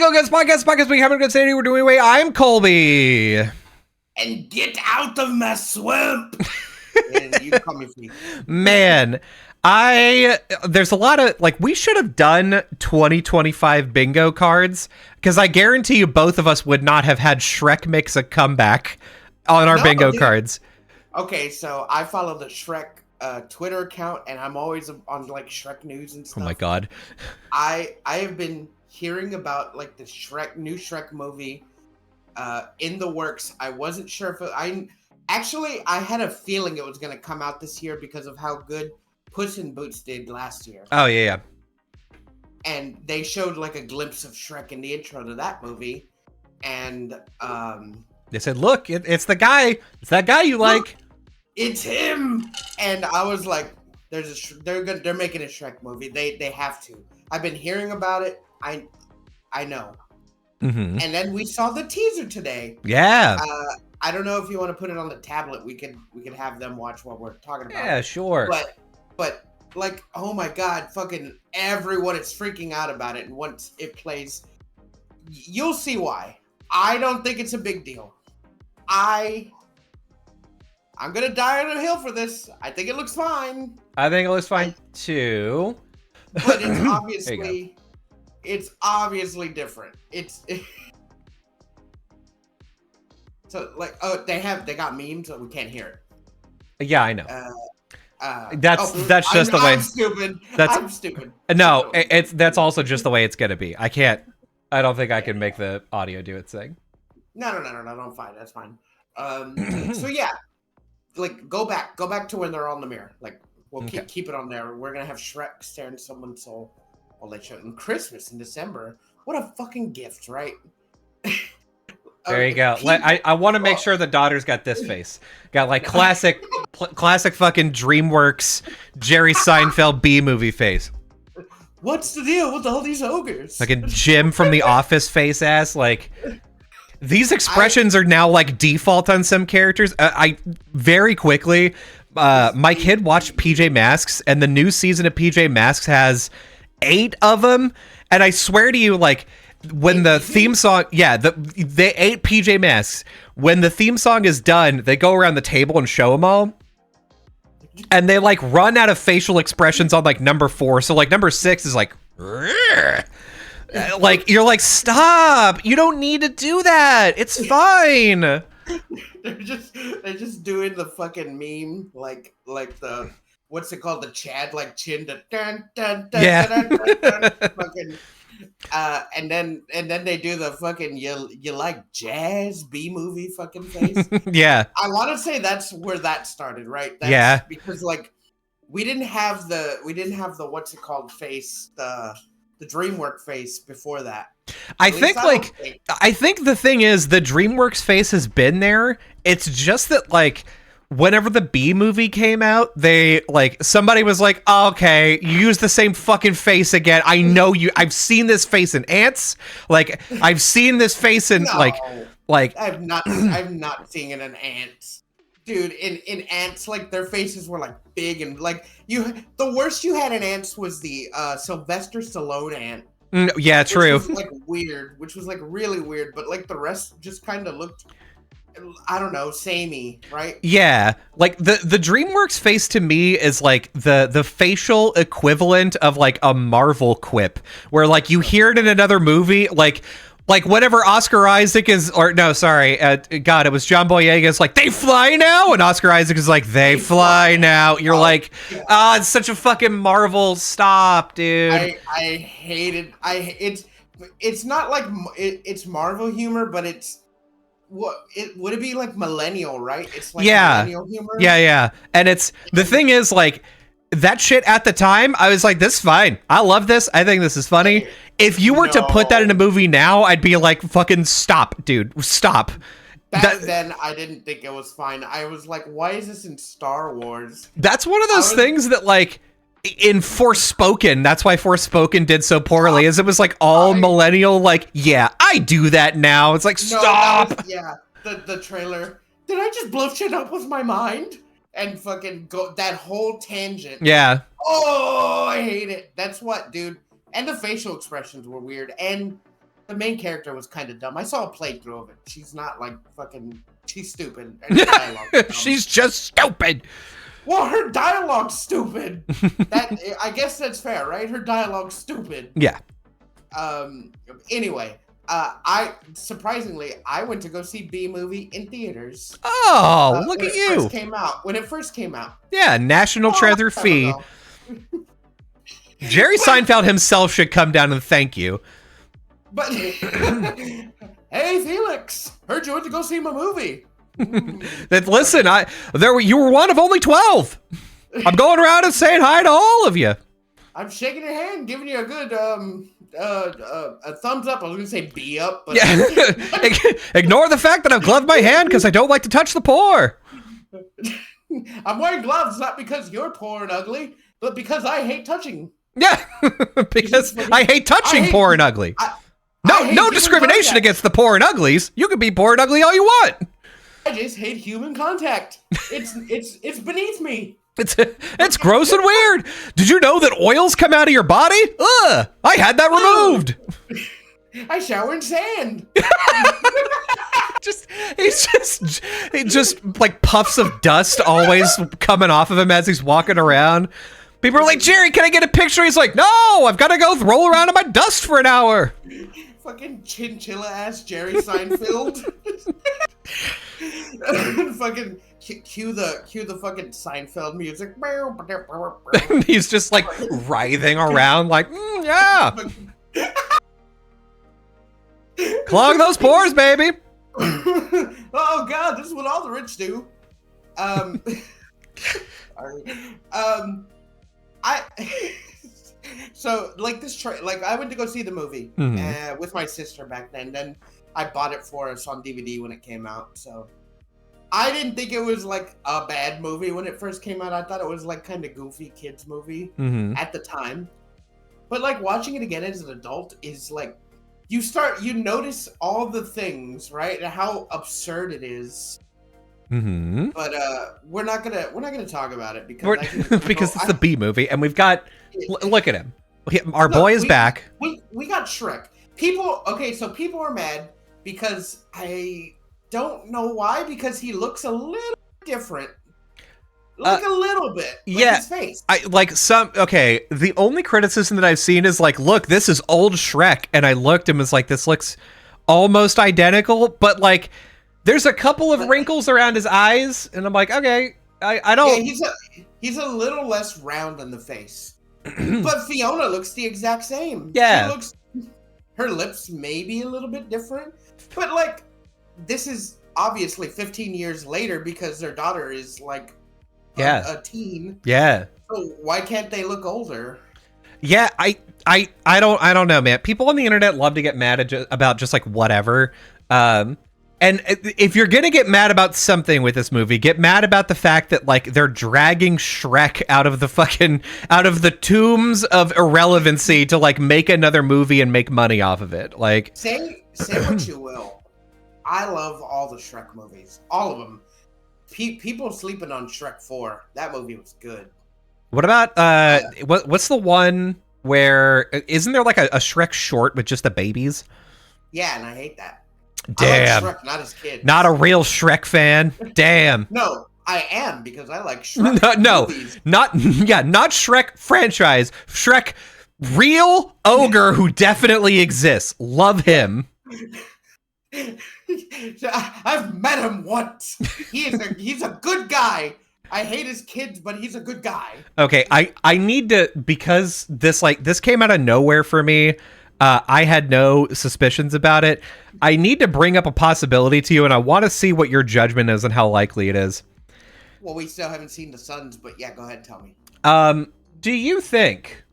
Bingo Guys Podcast, we having a good Sanity, we're doing away. I'm Colby. And get out of my swamp. And you call me free. Man, there's a lot of, like, we should have done 2025 bingo cards, because I guarantee you both of us would not have had Shrek makes a comeback on our bingo cards. Okay, so I follow the Shrek Twitter account, and I'm always on, like, Shrek news and stuff. Oh my god. I have been hearing about, like, the new Shrek movie in the works. I wasn't sure if I had a feeling it was going to come out this year because of how good Puss in Boots did last year. Oh, yeah. And they showed, like, a glimpse of Shrek in the intro to that movie. And they said, look, it's the guy. It's that guy you like. It's him. And I was like, they're making a Shrek movie. They have to. I've been hearing about it. I know. Mm-hmm. And then we saw the teaser today. Yeah. I don't know if you want to put it on the tablet. We could have them watch what we're talking about. Yeah, sure. But like, oh my god, fucking everyone is freaking out about it. And once it plays, you'll see why. I don't think it's a big deal. I'm gonna die on a hill for this. I think it looks fine. I think it looks fine too. But it's obviously different. So like, oh, they got memes, so we can't hear it. Yeah, I know. That's just the way. I'm stupid. I'm stupid. No, that's also just the way it's gonna be. I don't think I can make the audio do its thing. No, I'm fine. That's fine. So yeah, like go back to when they're on the mirror. Like we'll keep it on there. We're gonna have Shrek stare into someone's soul while they show it. And Christmas in December. What a fucking gift, right? There you go. I want to make sure the daughter's got this face. Got like classic fucking DreamWorks Jerry Seinfeld B movie face. What's the deal with all these ogres? Like a Jim from The Office face ass. Like these expressions are now like default on some characters. I very quickly, my kid watched PJ Masks, and the new season of PJ Masks has 8 of them, and I swear to you, like. When the theme song, they 8 PJ Masks. When the theme song is done, they go around the table and show them all. And they like run out of facial expressions on like number 4. So like number 6 is like, like you're like, stop! You don't need to do that. It's fine. They're just doing the fucking meme, like the what's it called, the Chad like chin to dun dun dun dun dun dun, fucking. And then they do the fucking you like jazz B movie fucking face. Yeah, I want to say that's where that started, right? Because like we didn't have the what's it called face, the DreamWorks face before that. I think the thing is the DreamWorks face has been there. It's just that like. Whenever the B movie came out, they like somebody was like, oh, "Okay, you use the same fucking face again. I know you. I've seen this face in Ants. Like I've seen this face in like I've not seen it in Ants, dude. In Ants, like their faces were like big and like the worst you had in Ants was the Sylvester Stallone ant. Yeah, true. Which was like weird, which was like really weird, but like the rest just kind of looked. I don't know, samey, right? Yeah, like the DreamWorks face to me is like the facial equivalent of like a Marvel quip, where like you hear it in another movie, like whenever Oscar Isaac is, or no, sorry, God, it was John Boyega's like, they fly now, and Oscar Isaac is like, they fly now. You're like, yeah. It's such a fucking Marvel. Stop, dude. I hate it. It's not like it's Marvel humor, but it's. Would it be like millennial, right? It's like millennial humor. Yeah. And it's the thing is like that shit at the time, I was like, this is fine. I love this. I think this is funny. If you were to put that in a movie now, I'd be like, fucking stop, dude. Stop. Back then, I didn't think it was fine. I was like, why is this in Star Wars? That's one of those things that like in Forspoken, that's why Forspoken did so poorly, is it was like all millennial, like, yeah, I do that now. It's like, stop! The trailer. Did I just blow shit up with my mind? And fucking go that whole tangent. Yeah. Oh, I hate it. That's what, dude. And the facial expressions were weird. And the main character was kind of dumb. I saw a playthrough of it. She's not like fucking. She's stupid. And her dialogue's dumb. She's just stupid. Well, her dialogue's stupid. I guess that's fair, right? Her dialogue's stupid. Yeah. Anyway, I went to go see B Movie in theaters. Oh, look at you! When it first came out. Yeah, National Treasure fee. Jerry Seinfeld himself should come down and thank you. But hey, Felix, heard you went to go see my movie. Listen, you were one of only 12. I'm going around and saying hi to all of you. I'm shaking your hand, giving you a good a thumbs up. I was gonna say B up, but yeah. Ignore the fact that I've gloved my hand because I don't like to touch the poor. I'm wearing gloves not because you're poor and ugly, but because I hate touching. Yeah, because I hate touching poor and ugly. No discrimination against the poor and uglies. You can be poor and ugly all you want. I just hate human contact. It's beneath me. It's gross and weird. Did you know that oils come out of your body? Ugh, I had that removed. I shower in sand. He's just like puffs of dust always coming off of him as he's walking around. People are like, Jerry, can I get a picture? He's like, no, I've got to go roll around in my dust for an hour. Fucking chinchilla ass Jerry Seinfeld. Fucking cue the fucking Seinfeld music. He's just like writhing around like, yeah. Clog those pores, baby. Oh God, this is what all the rich do. So like this like I went to go see the movie with my sister back then. Then I bought it for us on DVD when it came out. So I didn't think it was like a bad movie when it first came out. I thought it was like kind of goofy kids movie at the time. But like watching it again as an adult is like you notice all the things, right? And how absurd it is. But we're not gonna talk about it because it's the B movie, and we've got look at him. Our boy is back. We got Shrek. People are mad because I don't know why, because he looks a little different. Like a little bit. Like his face. The only criticism that I've seen is like, look, this is old Shrek, and I looked and was like, this looks almost identical, but like there's a couple of wrinkles around his eyes, and I'm like, okay, I don't. Yeah, he's a little less round in the face, but Fiona looks the exact same. Yeah, her lips may be a little bit different, but like this is obviously 15 years later because their daughter is like a teen. Yeah. So why can't they look older? Yeah, I don't know, man. People on the internet love to get mad about just like whatever. And if you're going to get mad about something with this movie, get mad about the fact that like they're dragging Shrek out of the tombs of irrelevancy to like make another movie and make money off of it. Like say what you will. I love all the Shrek movies. All of them. People sleeping on Shrek 4. That movie was good. What about what's the one where isn't there like a Shrek short with just the babies? Yeah, and I hate that. Damn. I like Shrek, not his kids. Not a real Shrek fan. Damn. No, I am because I like Shrek. No, movies. not Shrek franchise. Shrek real ogre who definitely exists. Love him. I've met him once. He's a good guy. I hate his kids, but he's a good guy. Okay, I need to, because this came out of nowhere for me. I had no suspicions about it. I need to bring up a possibility to you, and I want to see what your judgment is and how likely it is. Well, we still haven't seen the Sons, but yeah, go ahead and tell me. Do you think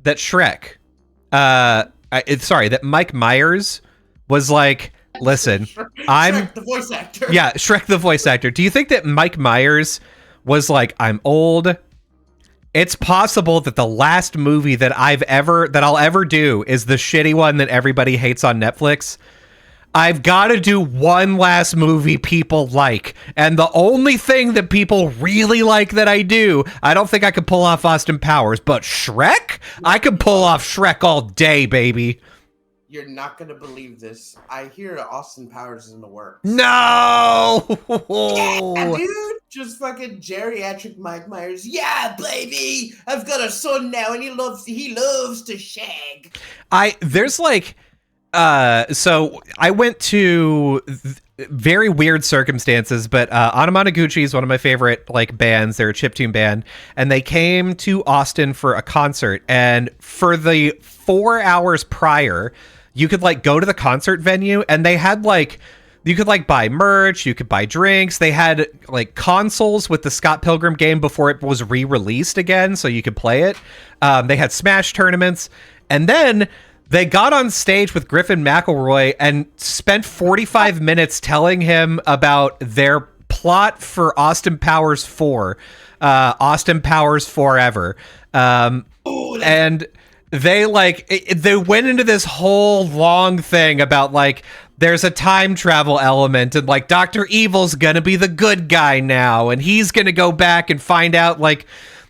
that Shrek, that Mike Myers was like, listen, Shrek the voice actor. Yeah, Shrek the voice actor. Do you think that Mike Myers was like, I'm old? It's possible that the last movie that I'll ever do is the shitty one that everybody hates on Netflix. I've got to do one last movie people like, and the only thing that people really like that I don't think I could pull off Austin Powers, but Shrek? I could pull off Shrek all day, baby. You're not gonna believe this. I hear Austin Powers is in the works. No. Yeah, dude. Just fucking geriatric Mike Myers. Yeah, baby. I've got a son now, and he loves to shag. There's like so I went to very weird circumstances, but Anamanaguchi is one of my favorite like bands. They're a chiptune band, and they came to Austin for a concert. And for the 4 hours prior, you could like go to the concert venue, and they had like you could like buy merch, you could buy drinks. They had like consoles with the Scott Pilgrim game before it was re-released again, so you could play it. They had Smash tournaments, and then they got on stage with Griffin McElroy and spent 45 minutes telling him about their plot for Austin Powers 4, Austin Powers Forever. And they they went into this whole long thing about like, there's a time travel element and like Dr. Evil's gonna be the good guy now. And he's gonna go back and find out like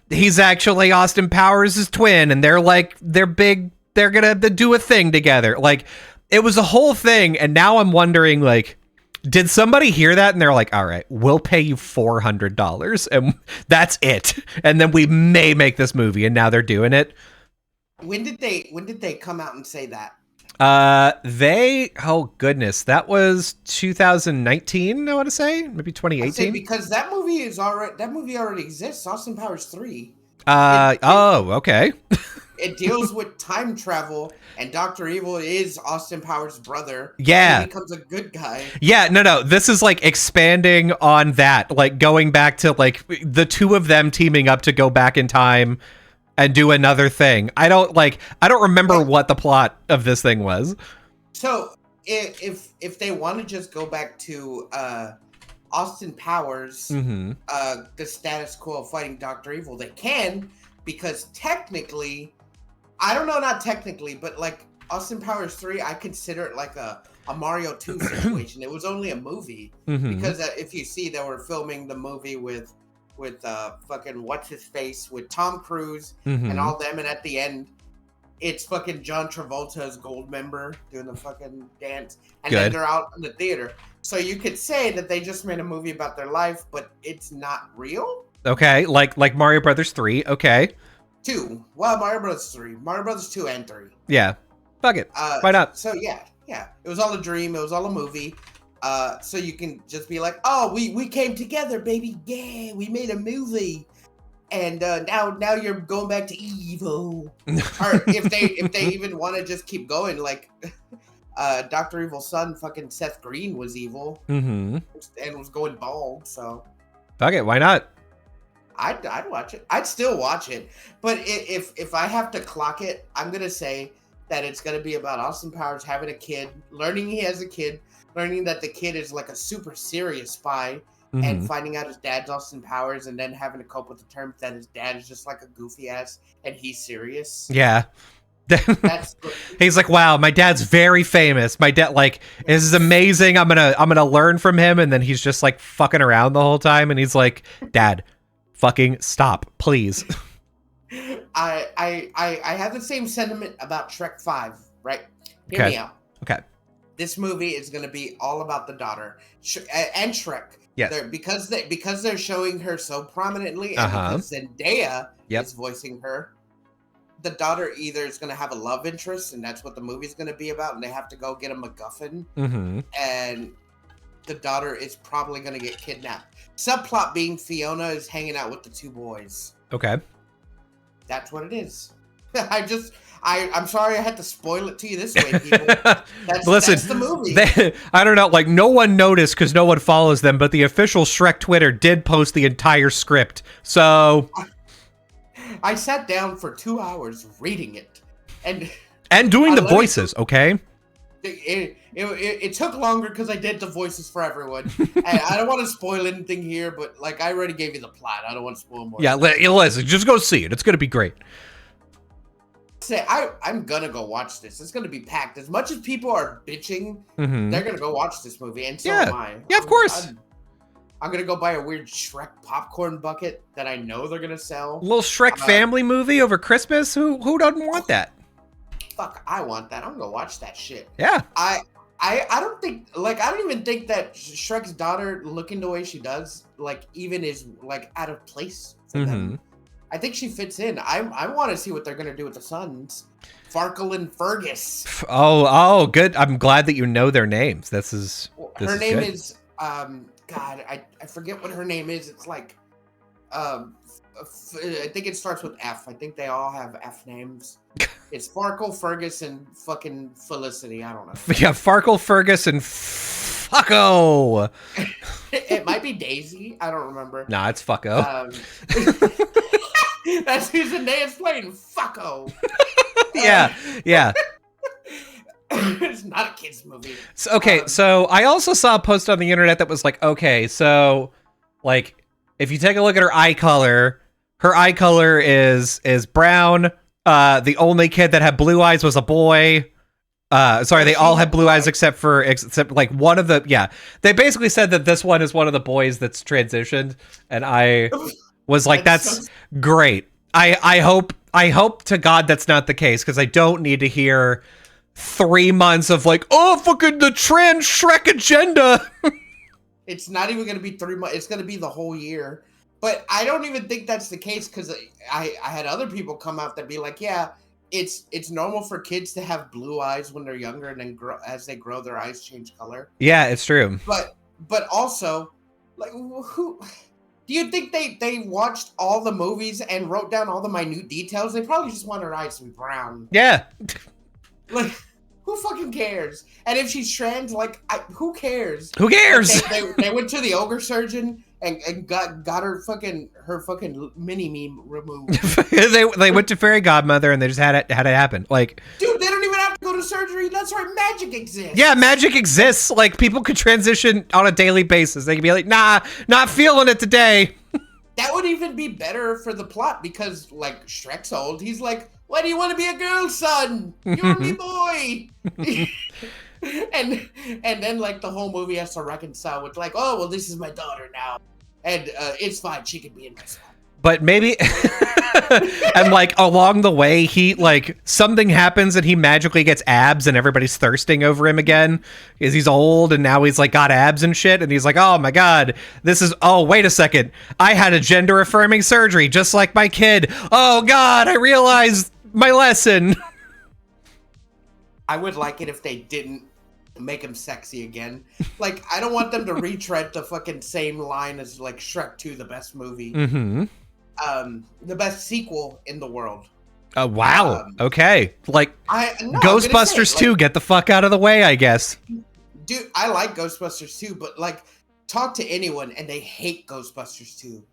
he's actually Austin Powers' twin. And they're gonna do a thing together. Like, it was a whole thing, and now I'm wondering, like, did somebody hear that and they're like, all right, we'll pay you $400 and that's it, and then we may make this movie, and now they're doing it. When did they come out and say that? Oh goodness, that was 2019, I want to say, maybe 2018. Because that movie already exists. Austin Powers 3. Okay. It deals with time travel, and Dr. Evil is Austin Powers' brother. Yeah. He becomes a good guy. Yeah, no. This is like expanding on that, like going back to like the two of them teaming up to go back in time and do another thing. I don't remember what the plot of this thing was. So if they want to just go back to Austin Powers, the status quo of fighting Dr. Evil, they can, because technically, I don't know, not technically, but like Austin Powers 3, I consider it like a Mario 2 situation. It was only a movie because if you see, they were filming the movie with fucking what's his face with Tom Cruise and all them, and at the end, it's fucking John Travolta's Goldmember doing the fucking dance, and then they're out in the theater. So you could say that they just made a movie about their life, but it's not real. Okay, like Mario Brothers 3. Okay. 2. Well, Mario Brothers 3. Mario Brothers 2 and 3. Yeah. Fuck it. Why not? So yeah. It was all a dream. It was all a movie. So you can just be like, oh, we came together, baby. Yeah, we made a movie. And now you're going back to evil. Or if they even want to just keep going, like Dr. Evil's son, fucking Seth Green, was evil and was going bald. So fuck it. Why not? I'd watch it. I'd still watch it. But if I have to clock it, I'm gonna say that it's gonna be about Austin Powers having a kid, learning he has a kid, learning that the kid is like a super serious spy, and finding out his dad's Austin Powers, and then having to cope with the terms that his dad is just like a goofy ass and he's serious. Yeah. He's like, wow, my dad's very famous. My dad, like, this is amazing. I'm gonna learn from him, and then he's just like fucking around the whole time, and he's like, Dad, fucking stop, please. I have the same sentiment about Shrek 5, right? Hear me out. Okay. This movie is going to be all about the daughter and Shrek. Yes. Because they're showing her so prominently, and because Zendaya is voicing her, the daughter either is going to have a love interest, and that's what the movie's going to be about, and they have to go get a MacGuffin, and the daughter is probably going to get kidnapped. Subplot being Fiona is hanging out with the two boys. Okay. That's what it is. I'm sorry I had to spoil it to you this way, people. That's the movie. I don't know, like, no one noticed because no one follows them, but the official Shrek Twitter did post the entire script. So I sat down for 2 hours reading it. And doing the voices, okay? It took longer because I did the voices for everyone. And I don't want to spoil anything here, but like I already gave you the plot. I don't want to spoil more. Yeah, listen, just go see it. It's going to be great. I'm going to go watch this. It's going to be packed. As much as people are bitching, they're going to go watch this movie. And so am I. Yeah, of course. I'm going to go buy a weird Shrek popcorn bucket that I know they're going to sell. A little Shrek family movie over Christmas? Who doesn't want that? fuck, I want that. I'm gonna watch that shit. Yeah. I don't think I don't even think that Shrek's daughter looking the way she does even is out of place for them. I think she fits in. I want to see what they're gonna do with the sons, Farkle and Fergus. Oh, good. I'm glad that you know their names. Her name is God, I forget what her name is. It's I think it starts with F. I think they all have F names. It's Farkle, Fergus, and fucking Felicity. I don't know. Yeah, Farkle, Fergus, and Fucko. It might be Daisy. I don't remember. Nah, it's Fucko. That's who's in Dance playing Fucko. Yeah. It's not a kid's movie. So, okay, so I also saw a post on the internet that was like, okay, so if you take a look at her eye color is brown. The only kid that had blue eyes was a boy. Sorry, they all had blue eyes except one of the, yeah. They basically said that this one is one of the boys that's transitioned, and I was like, that's great. I hope to God that's not the case, because I don't need to hear 3 months of fucking the trans Shrek agenda. It's not even going to be 3 months. It's going to be the whole year. But I don't even think that's the case, because I had other people come out that be like, yeah, it's normal for kids to have blue eyes when they're younger, and then as they grow, their eyes change color. Yeah, it's true. But also, who do you think they watched all the movies and wrote down all the minute details? They probably just want her eyes to be brown. Yeah. Who fucking cares? And if she's trans, who cares? Who cares? They went to the ogre surgeon and got her fucking mini meme removed. they went to fairy godmother and they just had it happen. Dude, they don't even have to go to surgery. That's right, magic exists. Yeah, magic exists. People could transition on a daily basis. They could be like, nah, not feeling it today. That would even be better for the plot, because Shrek's old. He's like, why do you want to be a girl, son? You're me boy. and then the whole movie has to reconcile with oh, well, this is my daughter now, and it's fine, she can be in my spot. But maybe and along the way he something happens and he magically gets abs and everybody's thirsting over him again because he's old and now he's got abs and shit, and he's like, oh my god, wait a second, I had a gender affirming surgery just like my kid. Oh god, I realized my lesson. I would like it if they didn't make him sexy again. I don't want them to retread the fucking same line as Shrek 2, the best movie. Mm-hmm. The best sequel in the world. Wow. Okay. Ghostbusters 2, get the fuck out of the way, I guess. Dude, I like Ghostbusters 2, but talk to anyone and they hate Ghostbusters 2.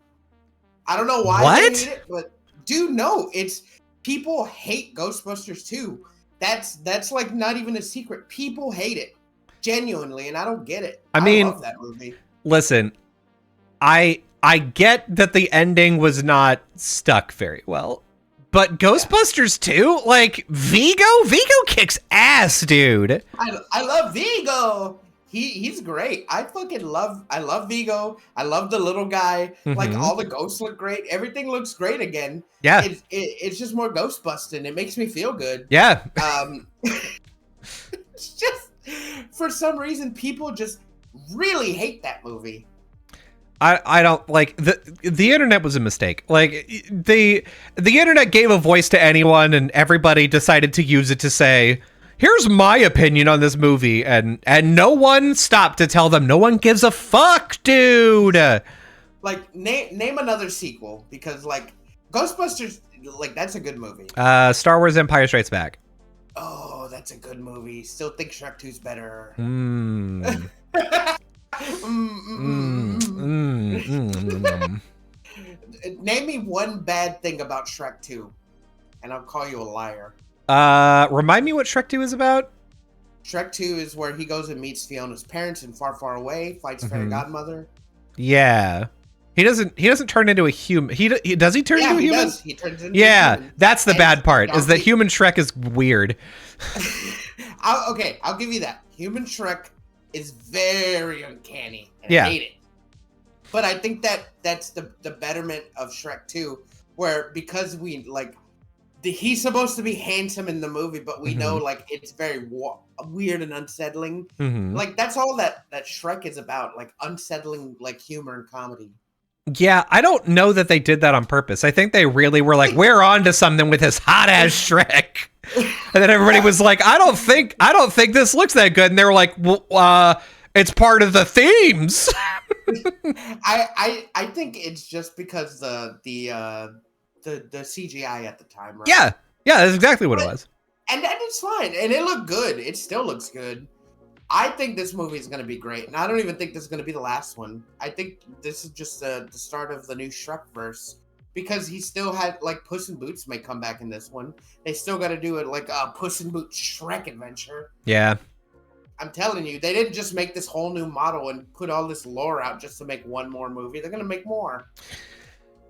I don't know why they hate it, but dude, no, it's people hate Ghostbusters 2. That's not even a secret. People hate it genuinely, and I don't get it. I mean, love that movie. Listen, I get that the ending was not stuck very well, but Ghostbusters 2, Vigo kicks ass, dude. I love Vigo. He's great. I love Vigo. I love the little guy. Mm-hmm. All the ghosts look great. Everything looks great again. Yeah. It's just more ghost busting. It makes me feel good. Yeah. It's just, for some reason, people just really hate that movie. I don't the internet was a mistake. The internet gave a voice to anyone and everybody decided to use it to say, here's my opinion on this movie, and no one stopped to tell them. No one gives a fuck, dude. Name another sequel, because Ghostbusters, that's a good movie. Star Wars Empire Strikes Back. Oh, that's a good movie. Still think Shrek 2's better. Name me one bad thing about Shrek 2, and I'll call you a liar. Remind me what Shrek 2 is about? Shrek 2 is where he goes and meets Fiona's parents in Far, Far Away, fights Fairy Godmother. Yeah. He doesn't turn into a human. Does he turn into a human? Does. He turns into a human. That's the bad part, is that human Shrek is weird. I'll give you that. Human Shrek is very uncanny, and I hate it. But I think that's the betterment of Shrek 2, where because we he's supposed to be handsome in the movie, but we know like it's very weird and unsettling. Like that's all that Shrek is about, like unsettling, like humor and comedy. Yeah, I don't know that they did that on purpose. I think they really were like, we're on to something with this hot ass Shrek. And then everybody was like, I don't think this looks that good. And they were like, well, it's part of the themes. I think it's just because the CGI at the time, right? Yeah, that's exactly what it was. And it's fine. And it looked good. It still looks good. I think this movie is going to be great. And I don't even think this is going to be the last one. I think this is just the start of the new Shrek-verse. Because he still had, like, Puss in Boots may come back in this one. They still got to do it like a Puss in Boots Shrek adventure. Yeah. I'm telling you, they didn't just make this whole new model and put all this lore out just to make one more movie. They're going to make more.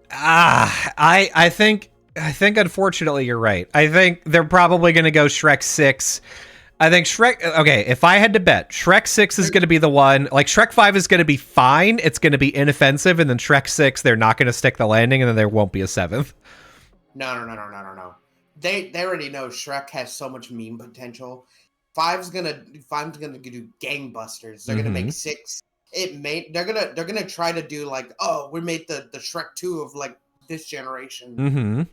I think unfortunately you're right. I think they're probably going to go Shrek 6. I think if I had to bet, Shrek 6 is going to be the one. Like, Shrek 5 is going to be fine. It's going to be inoffensive. And then Shrek 6, they're not going to stick the landing. And then there won't be a 7th. No. They already know Shrek has so much meme potential. 5's gonna do gangbusters. They're gonna make 6. They're gonna try to do like, oh, we made the Shrek 2 of like this generation.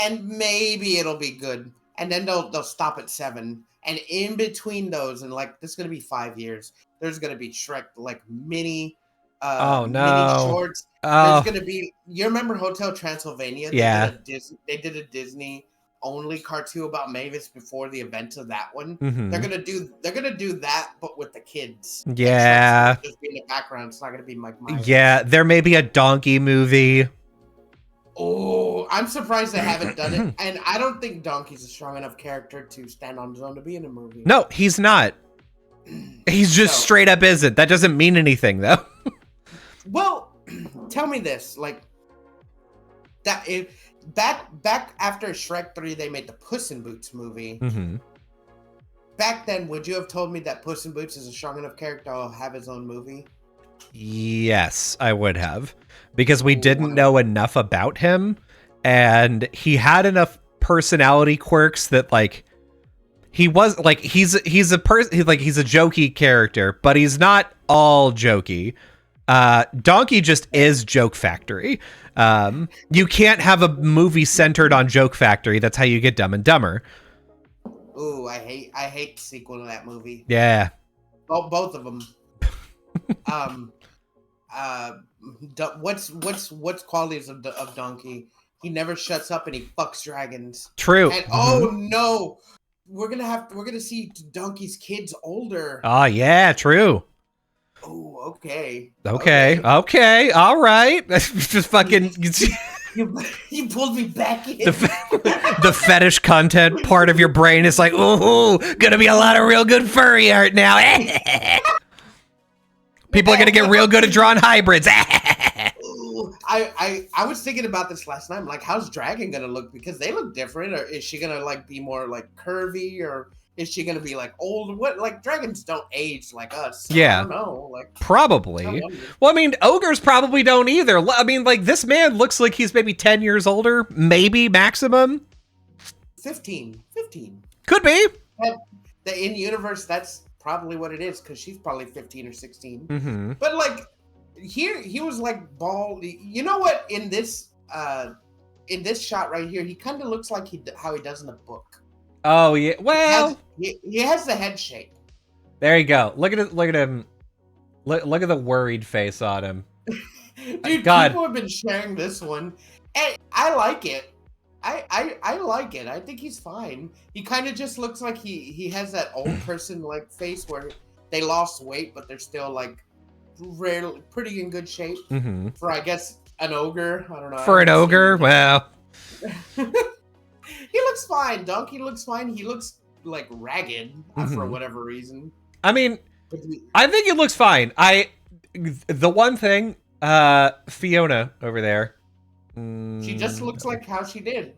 And maybe it'll be good. And then they'll stop at 7. And in between those, and like this is gonna be 5 years, there's gonna be Shrek like mini mini shorts. There's gonna be, you remember Hotel Transylvania? They did a Disney only cartoon about Mavis before the events of that one. They're gonna do that, but with the kids. Yeah, just be in the background. It's not gonna be Mike Myers. Yeah, there may be a Donkey movie. Oh, I'm surprised they haven't done it. And I don't think Donkey's a strong enough character to stand on his own to be in a movie. No, he's not. He's just straight up isn't. That doesn't mean anything, though. Well, tell me this, like that if back after Shrek 3, they made the Puss in Boots movie. Back then, would you have told me that Puss in Boots is a strong enough character to have his own movie? Yes, I would have. Because we didn't know enough about him, and he had enough personality quirks that, like, he was like he's a jokey character, but he's not all jokey. Donkey just is Joke Factory. You can't have a movie centered on Joke Factory. That's how you get Dumb and Dumber. Ooh, I hate the sequel to that movie. Yeah. Both of them. What's qualities of Donkey? He never shuts up and he fucks dragons. True. And oh no, we're gonna see Donkey's kids older. Oh yeah, true. Oh, okay. All right. Just fucking. You pulled me back in. The fetish content part of your brain is like, ooh, gonna be a lot of real good furry art now. People are gonna get real good at drawing hybrids. I was thinking about this last night. I'm like, how's Dragon gonna look? Because they look different. Or is she gonna like be more like curvy, or is she gonna be like old? What, like, dragons don't age like us. So yeah, I don't know. Like, probably. Well, I mean, ogres probably don't either. I mean, like, this man looks like he's maybe 10 years older, maybe maximum. 15. Could be. In universe, that's probably what it is, because she's probably 15 or 16. But like, here he was like bald. You know what? In this shot right here, he kind of looks like how he does in the book. Oh yeah, well, he has the head shape. There you go. Look at it. Look at him. Look at the worried face on him. Dude, God. People have been sharing this one, and I like it. I like it. I think he's fine. He kind of just looks like he has that old person like face where they lost weight, but they're still like pretty in good shape for, I guess, an ogre. I don't know. For an ogre, well. He looks fine. Donkey looks fine. He looks like ragged for whatever reason. I mean, I think it looks fine. The one thing, Fiona over there. She just looks like how she did.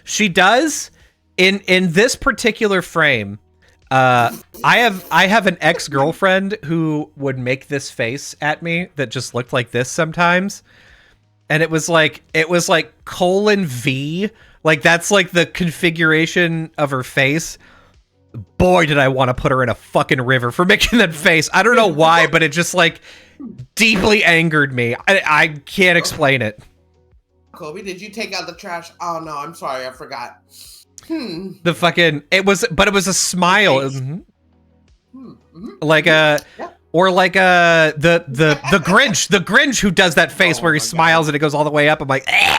She does. In this particular frame, I have an ex-girlfriend who would make this face at me that just looked like this sometimes. And it was like : V Like, that's like the configuration of her face. Boy, did I want to put her in a fucking river for making that face. I don't know why, but it just like deeply angered me. I can't explain it. Kobe, did you take out the trash? Oh no, I'm sorry, I forgot. The fucking it was a smile. Like or like the Grinch who does that face where he smiles and it goes all the way up. I'm like, eh.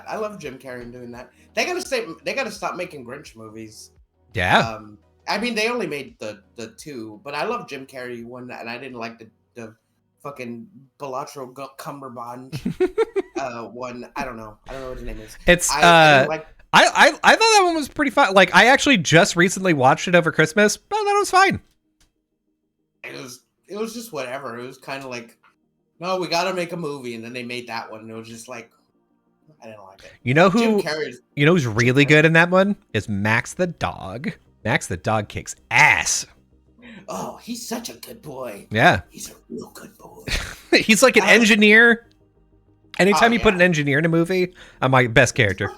I love Jim Carrey doing that. They gotta stop making Grinch movies. Yeah. I mean, they only made the two, but I love Jim Carrey one, and I didn't like the fucking Belatro Cumberbatch one. I don't know what his name is. It's I thought that one was pretty fun. Like, I actually just recently watched it over Christmas, but that was fine. It was just whatever. It was kind of like, no, we got to make a movie, and then they made that one, and it was just like, I didn't like it. You know who's really good in that one is Max the dog. Max the dog kicks ass. Oh, he's such a good boy. Yeah, he's a real good boy. He's like an engineer. Anytime you put an engineer in a movie, I'm my best character.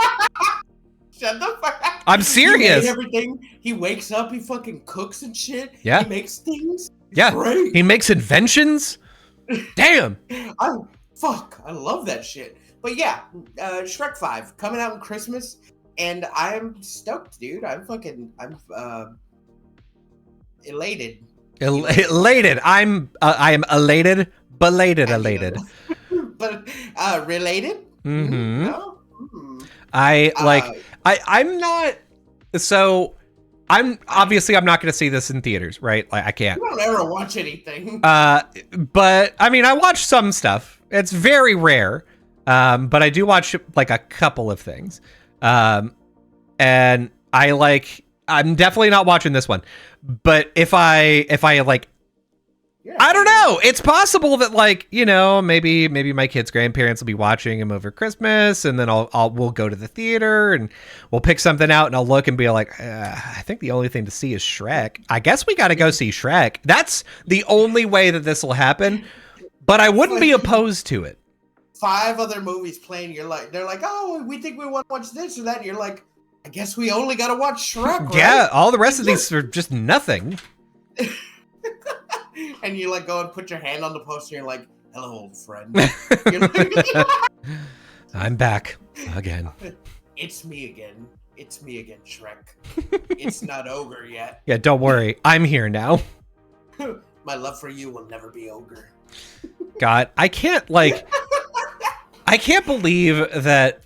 Shut the fuck up. I'm serious. He everything. He wakes up, he fucking cooks and shit. Yeah. He makes things. Yeah. Great. He makes inventions. Damn. I love that shit. But yeah, Shrek 5 coming out on Christmas, and I'm stoked, dude. I'm elated. Elated. I am elated, belated, elated. But related? Mm-hmm. No? I'm not. So I'm not going to see this in theaters, right? Like, I can't. You don't ever watch anything. But I mean, I watch some stuff. It's very rare. But I do watch like a couple of things. And I'm definitely not watching this one. But if I like, I don't know. It's possible that, like, you know, maybe my kids' grandparents will be watching him over Christmas, and then we'll go to the theater and we'll pick something out, and I'll look and be like, I think the only thing to see is Shrek. I guess we got to go see Shrek. That's the only way that this will happen. But I wouldn't be opposed to it. 5 other movies playing. They're like, oh, we think we want to watch this or that. And you're like, I guess we only got to watch Shrek, right? Yeah, all the rest of these are just nothing. And you like go and put your hand on the poster and you're like, hello, old friend. I'm back again. It's me again, Shrek. It's not ogre yet. Yeah, don't worry. I'm here now. My love for you will never be ogre. God, I can't believe that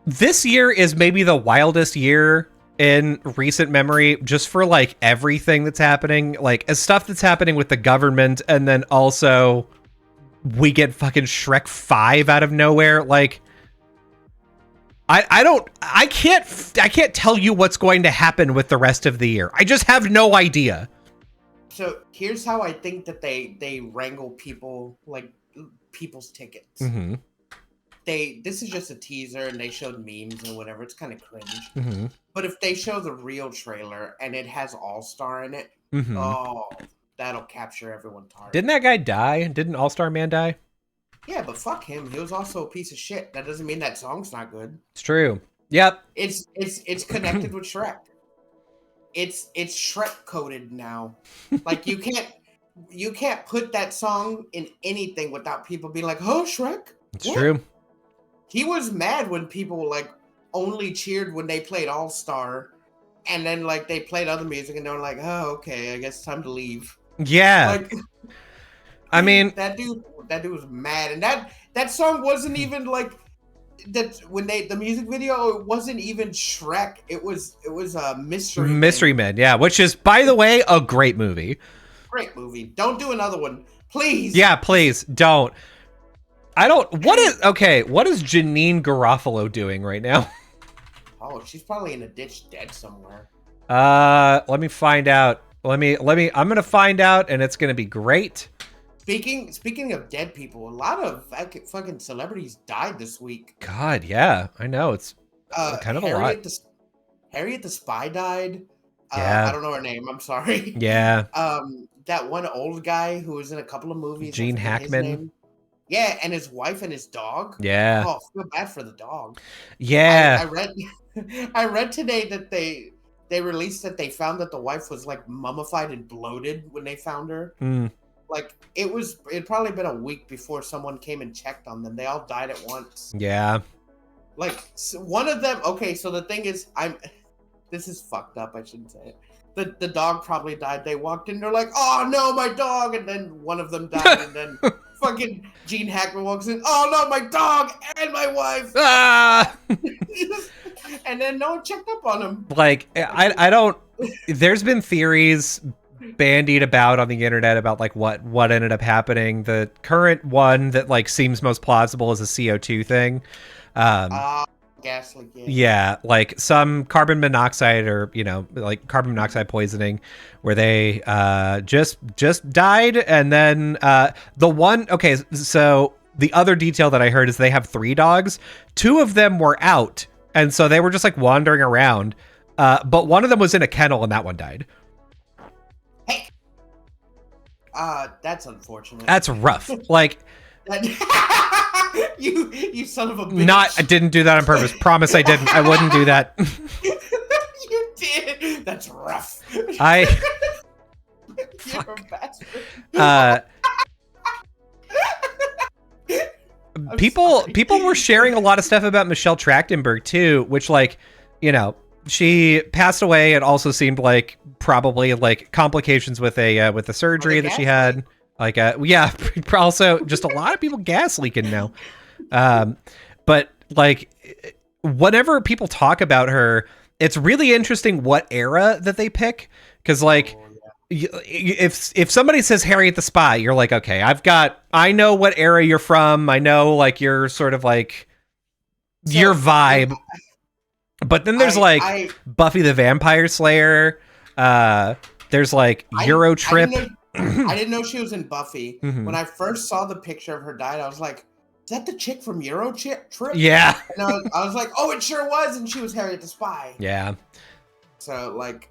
this year is maybe the wildest year in recent memory, just for like everything that's happening, like stuff that's happening with the government, and then also we get fucking Shrek 5 out of nowhere. Like, I can't tell you what's going to happen with the rest of the year. I just have no idea. So here's how I think that they wrangle people, like people's tickets. Mm-hmm. This is just a teaser, and they showed memes and whatever. It's kind of cringe. Mm-hmm. But if they show the real trailer and it has All-Star in it, mm-hmm. Oh, that'll capture everyone's heart. Didn't that guy die? Didn't All-Star Man die? Yeah, but fuck him. He was also a piece of shit. That doesn't mean that song's not good. It's true. Yep. It's connected with Shrek. It's Shrek coded now. Like, you can't put that song in anything without people being like, "Oh, Shrek." It's true. He was mad when people like only cheered when they played All Star, and then like they played other music and they were like, "Oh, okay, I guess it's time to leave." Yeah. Like, I mean, that dude was mad, and that song wasn't even like that when the music video. It wasn't even Shrek. It was a Mystery Men. Yeah, which is, by the way, a great movie. Great movie. Don't do another one, please. Yeah, please don't. What is Janine Garofalo doing right now? Oh, she's probably in a ditch dead somewhere. Let me find out. I'm gonna find out, and it's gonna be great. Speaking of dead people, a lot of fucking celebrities died this week. God, yeah, I know, it's kind of a lot. Harriet the Spy died. Yeah. I don't know her name. I'm sorry. Yeah. That one old guy who was in a couple of movies. Gene Hackman. Yeah, and his wife and his dog. Yeah. Oh, I feel bad for the dog. Yeah. I read I read today that they released that they found that the wife was like mummified and bloated when they found her. Mm. Like it'd probably been a week before someone came and checked on them. They all died at once. Yeah. Like so one of them. Okay, so the thing is, this is fucked up. I shouldn't say it. The dog probably died. They walked in, they're like, "Oh no, my dog!" And then one of them died, and then fucking Gene Hackman walks in, "Oh no, my dog and my wife!" Ah! And then no one checked up on him. Like, I don't. There's been theories bandied about on the internet about like what ended up happening. The current one that like seems most plausible is a CO2 thing. Gas leak. Yeah, like some carbon monoxide or like carbon monoxide poisoning, where they just died, and then the one. Okay, so the other detail that I heard is they have 3 dogs. 2 of them were out, and so they were just like wandering around. But one of them was in a kennel, and that one died. Hey, that's unfortunate. That's rough. Like. You son of a bitch. I didn't do that on purpose. Promise I didn't. I wouldn't do that. You did. That's rough. You're a bastard. People were sharing a lot of stuff about Michelle Trachtenberg too, which like, she passed away. It also seemed like probably like complications with a surgery that she had. Like, yeah, also just a lot of people gas leaking now. But like, whenever people talk about her, it's really interesting what era that they pick. Cause like, if somebody says Harriet the Spy, you're like, okay, I know what era you're from. I know like your sort of like your vibe. But then there's Buffy the Vampire Slayer. There's like Euro Trip. I didn't know she was in Buffy. Mm-hmm. When I first saw the picture of her died, I was like, is that the chick from Euro Trip? Yeah. And I was like, oh, it sure was. And she was Harriet the Spy. Yeah. So like,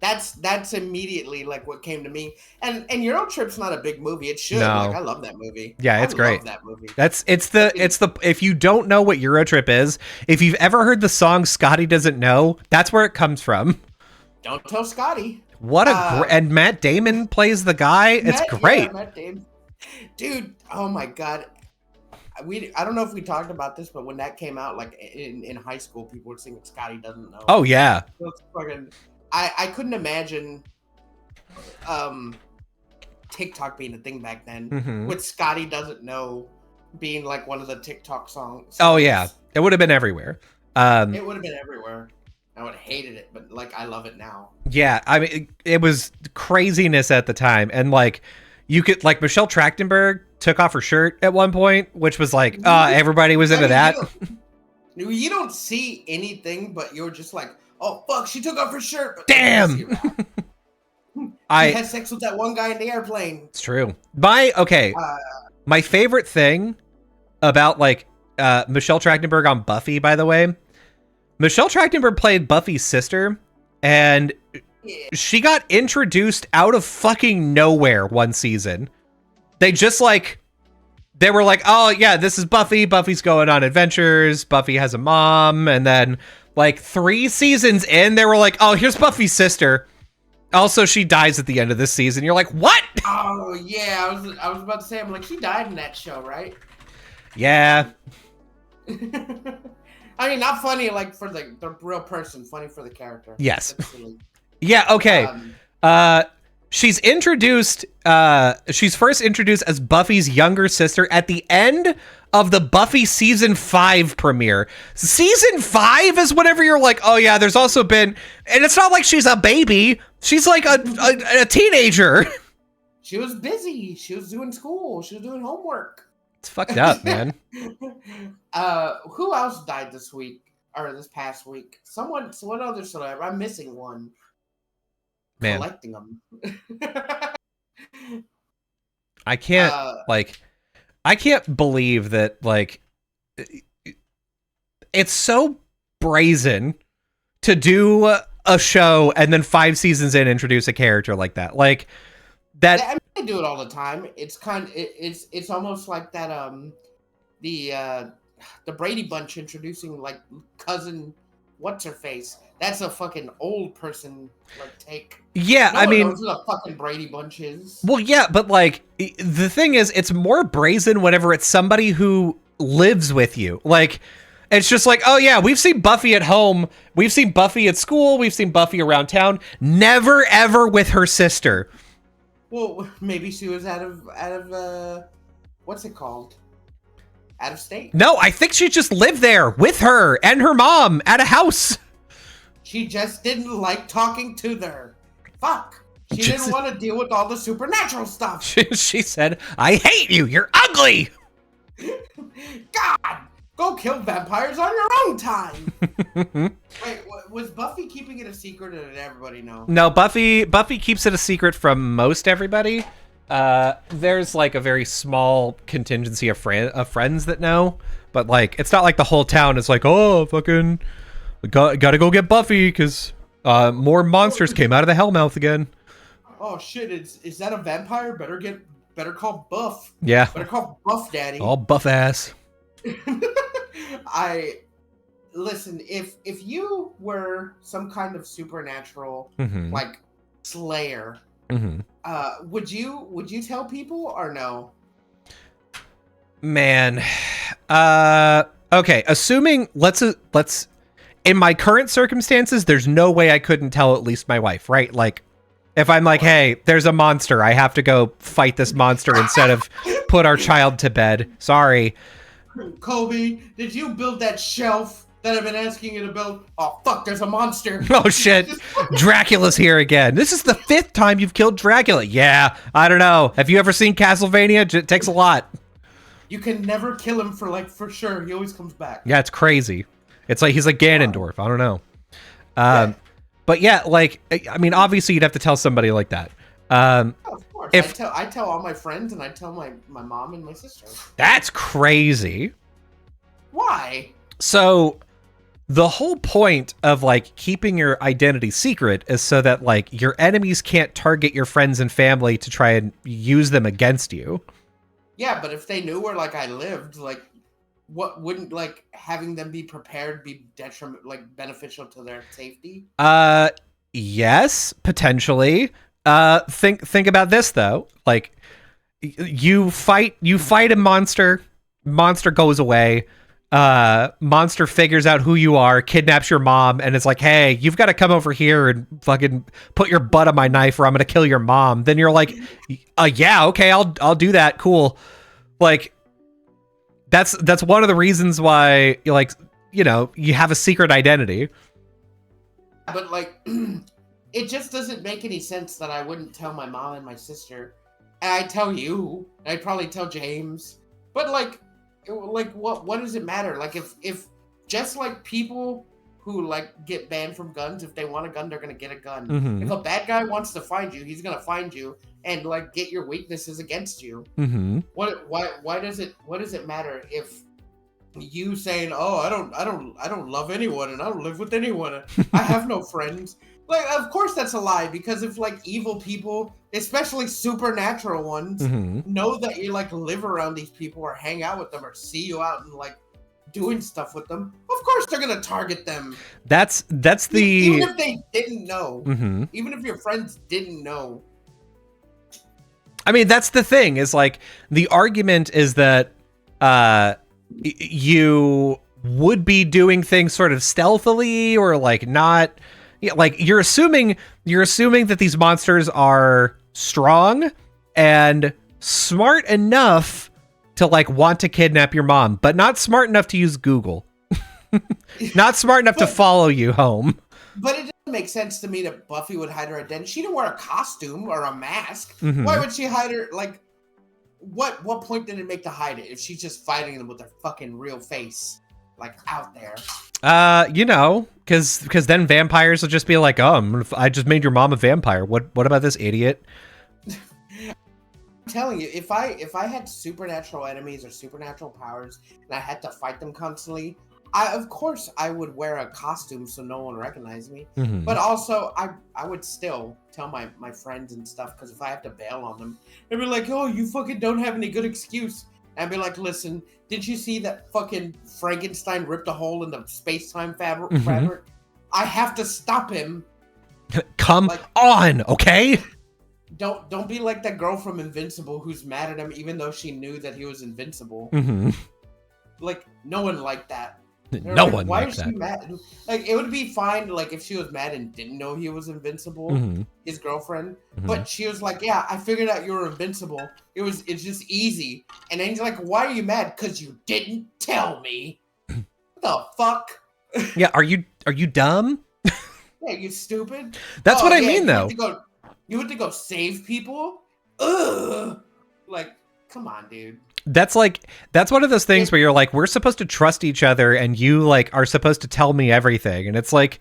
that's immediately like what came to me. And Euro Trip's not a big movie. It should. No. Like, I love that movie. Yeah, it's great. Love that movie. It's the if you don't know what Euro Trip is, if you've ever heard the song Scotty Doesn't Know, that's where it comes from. Don't tell Scotty. What and Matt Damon plays the guy. It's great. Yeah, Matt Damon. Dude, oh my god. I don't know if we talked about this, but when that came out, like in high school, people were singing Scotty Doesn't Know. Oh yeah. So it's fucking, I couldn't imagine TikTok being a thing back then, with Scotty Doesn't Know being like one of the TikTok songs. Oh yeah. It would have been everywhere. It would have been everywhere. I would have hated it, but like I love it now. Yeah, I mean, it was craziness at the time, and like you could like Michelle Trachtenberg took off her shirt at one point, which was like, everybody was into that. You don't see anything, but you're just like, oh fuck, she took off her shirt. Damn. She had sex with that one guy in the airplane. It's true. My favorite thing about like Michelle Trachtenberg on Buffy, by the way. Michelle Trachtenberg played Buffy's sister, and she got introduced out of fucking nowhere one season. They were like, oh yeah, this is Buffy. Buffy's going on adventures. Buffy has a mom. And then like 3 seasons in, they were like, oh, here's Buffy's sister. Also, she dies at the end of this season. You're like, what? Oh yeah, I was about to say, I'm like, she died in that show, right? Yeah. I mean, not funny like for the real person, funny for the character. Yes. Yeah, okay. She's introduced, she's first introduced as Buffy's younger sister at the end of the Buffy season 5 premiere. Season 5 is whenever you're like, oh yeah, there's also been, and it's not like she's a baby. She's like a teenager. She was busy. She was doing school. She was doing homework. It's fucked up, man. Who else died this week or this past week? What other celebrity? I'm missing one. Man. Collecting them. I can't believe that, like, it's so brazen to do a show and then 5 seasons in introduce a character like that. Like that. I mean, I do it all the time. It's almost like that the Brady Bunch introducing like cousin what's her face. That's a fucking old person like take. Yeah, No I one mean, knows who the fucking Brady Bunch is. well, yeah, but like the thing is, it's more brazen whenever it's somebody who lives with you. Like, it's just like, oh yeah, we've seen Buffy at home, we've seen Buffy at school, we've seen Buffy around town. Never ever with her sister. Well, maybe she was out of what's it called? Out of state. No, I think she just lived there with her and her mom at a house. She just didn't like talking to her. Fuck. She didn't want to deal with all the supernatural stuff. She said, I hate you. You're ugly. God, go kill vampires on your own time. Wait, was Buffy keeping it a secret or did everybody know? No, Buffy keeps it a secret from most everybody. There's like a very small contingency of friends that know, but like it's not like the whole town is like, oh, fucking gotta go get Buffy because more monsters came out of the Hellmouth again. Oh shit! Is that a vampire? Better call Buff. Yeah. Better call Buff Daddy. All buff ass. Listen. If you were some kind of supernatural like slayer, would you tell people or no? Man, okay. Assuming let's in my current circumstances, there's no way I couldn't tell at least my wife, right? Like, if I'm like, hey, there's a monster, I have to go fight this monster instead of put our child to bed. Sorry. Kobe, did you build that shelf that I've been asking you to build? Oh, fuck, there's a monster. Oh, shit. Dracula's here again. This is the 5th time you've killed Dracula. Yeah, I don't know. Have you ever seen Castlevania? It takes a lot. You can never kill him for sure. He always comes back. Yeah, it's crazy. It's like he's like Ganondorf. I don't know. But yeah, like, I mean, obviously you'd have to tell somebody like that. Oh, of course. I tell all my friends and I tell my mom and my sister. That's crazy. Why? So the whole point of like keeping your identity secret is so that like your enemies can't target your friends and family to try and use them against you. Yeah, but if they knew where like I lived, like what wouldn't like having them be prepared be beneficial to their safety? Yes, potentially. Think about this though. Like you fight a monster goes away. Monster figures out who you are, kidnaps your mom, and it's like, hey, you've got to come over here and fucking put your butt on my knife or I'm gonna kill your mom. Then you're like, yeah, okay, I'll do that. Cool. Like that's one of the reasons why you like, you know, you have a secret identity. But like it just doesn't make any sense that I wouldn't tell my mom and my sister. And I'd tell you, and I'd probably tell James. But like what does it matter? Like if just like people who like get banned from guns, if they want a gun, they're gonna get a gun. If a bad guy wants to find you, he's gonna find you and like get your weaknesses against you. Why does it matter if you saying, oh, I don't love anyone and I don't live with anyone. I have no friends. Like, of course that's a lie, because if like evil people, especially supernatural ones, know that you like live around these people or hang out with them or see you out and like doing stuff with them, of course they're gonna target them. That's the even if they didn't know, even if your friends didn't know. I mean, that's the thing is like the argument is that you would be doing things sort of stealthily or like not. Yeah, like you're assuming that these monsters are strong and smart enough to like want to kidnap your mom, but not smart enough to use Google. Not smart enough to follow you home. But it doesn't make sense to me that Buffy would hide her identity. She didn't wear a costume or a mask. Why would she hide her? Like, what point did it make to hide it if she's just fighting them with her fucking real face, like out there? You know, because then vampires will just be like, oh, I just made your mom a vampire. What about this idiot? I'm telling you, if I had supernatural enemies or supernatural powers and I had to fight them constantly, Of course I would wear a costume so no one recognized me. Mhm. But also I would still tell my friends and stuff, because if I have to bail on them, they'd be like, oh, you fucking don't have any good excuse. And I'd be like, listen, did you see that fucking Frankenstein ripped a hole in the space-time fabric? I have to stop him. Come on, okay? Don't be like that girl from Invincible who's mad at him even though she knew that he was invincible. Like, no one liked that. No like, one why liked is that. she mad? Like, it would be fine, like, if she was mad and didn't know he was invincible, his girlfriend. But she was like, yeah, I figured out you were invincible. It's just easy. And then he's like, why are you mad? Because you didn't tell me. What the fuck? Yeah, are you dumb? Yeah, you stupid. That's what I mean, though. You went to go save people? Ugh. Like, come on, dude. That's one of those things where you're like, we're supposed to trust each other, and you like are supposed to tell me everything, and it's like,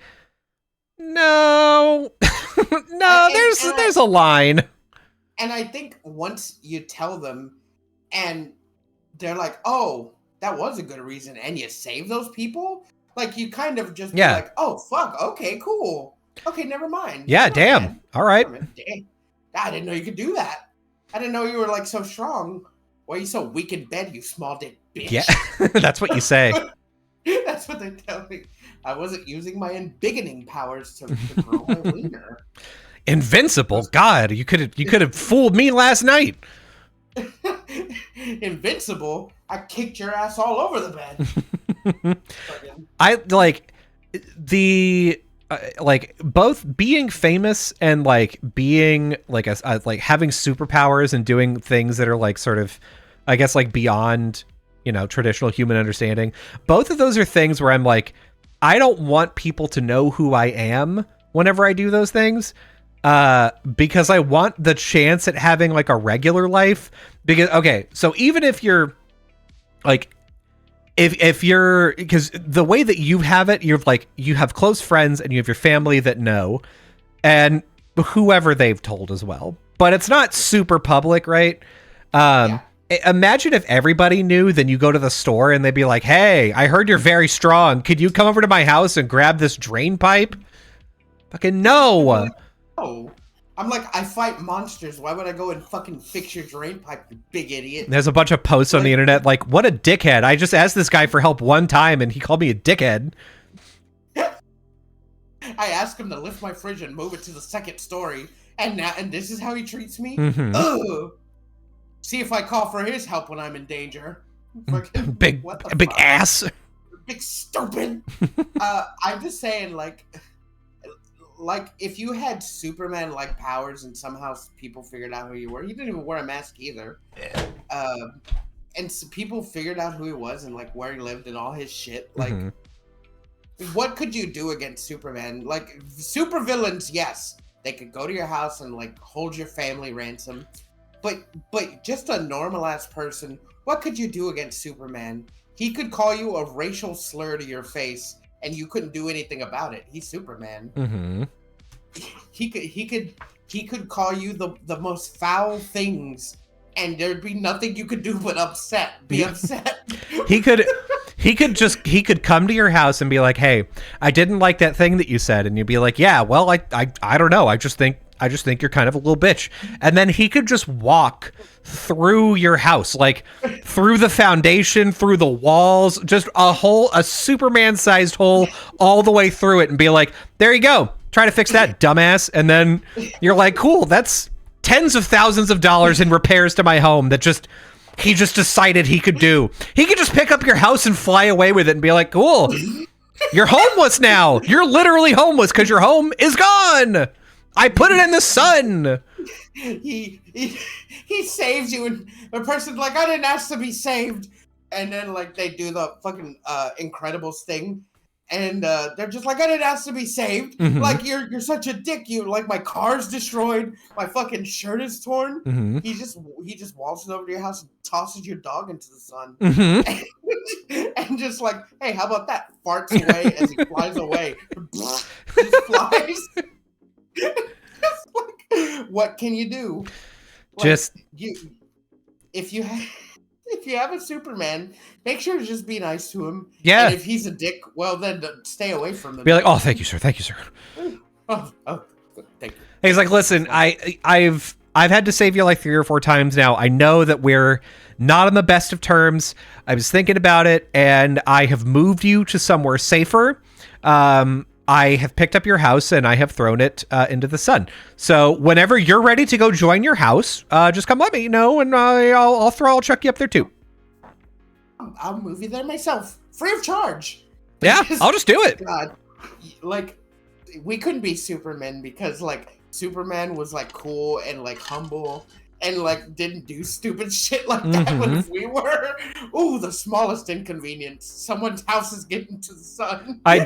no, no, there's a line. And I think once you tell them, and they're like, oh, that was a good reason, and you save those people, like, you kind of just be like, oh fuck, okay, cool, okay, never mind. Yeah, damn, man. All right. Damn. I didn't know you could do that. I didn't know you were like so strong. Why are you so weak in bed, you small dick bitch? Yeah, that's what you say. That's what they tell me. I wasn't using my embiggening powers to grow my wiener. Invincible? God, you could have fooled me last night. Invincible? I kicked your ass all over the bed. I like the like both being famous and like being like like having superpowers and doing things that are like sort of, I guess, like beyond, you know, traditional human understanding. Both of those are things where I'm like, I don't want people to know who I am whenever I do those things, because I want the chance at having like a regular life. Because, okay, so even if you're like, if you're, because the way that you have it, you're like, you have close friends and you have your family that know, and whoever they've told as well, but it's not super public, right? Imagine if everybody knew, then you go to the store and they'd be like, hey, I heard you're very strong. Could you come over to my house and grab this drain pipe? Fucking no. No. I'm like, I fight monsters. Why would I go and fucking fix your drain pipe, you big idiot? There's a bunch of posts on the internet like, what a dickhead. I just asked this guy for help one time and he called me a dickhead. I asked him to lift my fridge and move it to the second story, and this is how he treats me? Ugh. See if I call for his help when I'm in danger. Fucking, big ass. Big stupid. I'm just saying, like if you had Superman-like powers and somehow people figured out who you were, he didn't even wear a mask either. And so people figured out who he was and like where he lived and all his shit. Like, what could you do against Superman? Like, supervillains, yes, they could go to your house and like hold your family ransom. But just a normal ass person, what could you do against Superman? He could call you a racial slur to your face, and you couldn't do anything about it. He's Superman. He could call you the most foul things, and there'd be nothing you could do but be upset. He could come to your house and be like, hey, I didn't like that thing that you said, and you'd be like, yeah, well, I don't know, I just think you're kind of a little bitch. And then he could just walk through your house, like through the foundation, through the walls, just a Superman-sized hole all the way through it, and be like, there you go, try to fix that, dumbass. And then you're like, cool, that's tens of thousands of dollars in repairs to my home that he just decided he could do. He could just pick up your house and fly away with it and be like, cool, you're homeless now. You're literally homeless because your home is gone. I put it in the sun. He saves you, and the person's like, I didn't ask to be saved. And then like they do the fucking Incredibles thing, and they're just like, I didn't ask to be saved. Like, you're such a dick. You like, my car's destroyed, my fucking shirt is torn. He just waltzes over to your house and tosses your dog into the sun, and just like, hey, how about that? Farts away as he flies away. Just flies. Like, what can you do? Like, if you if you have a Superman, make sure to just be nice to him. Yeah. And if he's a dick, well, then stay away from him. Be like, oh, thank you, sir. Thank you, sir. Oh, thank you. He's like, listen, I've had to save you like 3 or 4 times now. I know that we're not on the best of terms. I was thinking about it, and I have moved you to somewhere safer. I have picked up your house, and I have thrown it into the sun. So whenever you're ready to go join your house, just come let me know, and I'll chuck you up there too. I'll move you there myself, free of charge. Yeah, I'll just do it. God, like, we couldn't be Superman because, like, Superman was, like, cool and, like, humble and, like, didn't do stupid shit like that. But if we were, ooh, the smallest inconvenience. Someone's house is getting to the sun. I'm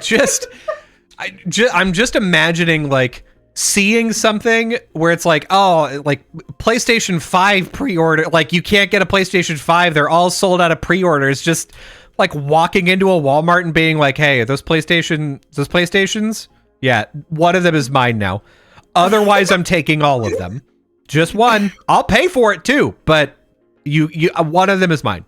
just imagining, like, seeing something where it's like, oh, like PlayStation 5 pre-order, like you can't get a PlayStation 5. They're all sold out of pre-orders. Just like walking into a Walmart and being like, hey, those PlayStations? Yeah, one of them is mine now. Otherwise, I'm taking all of them. Just one. I'll pay for it too, but you one of them is mine.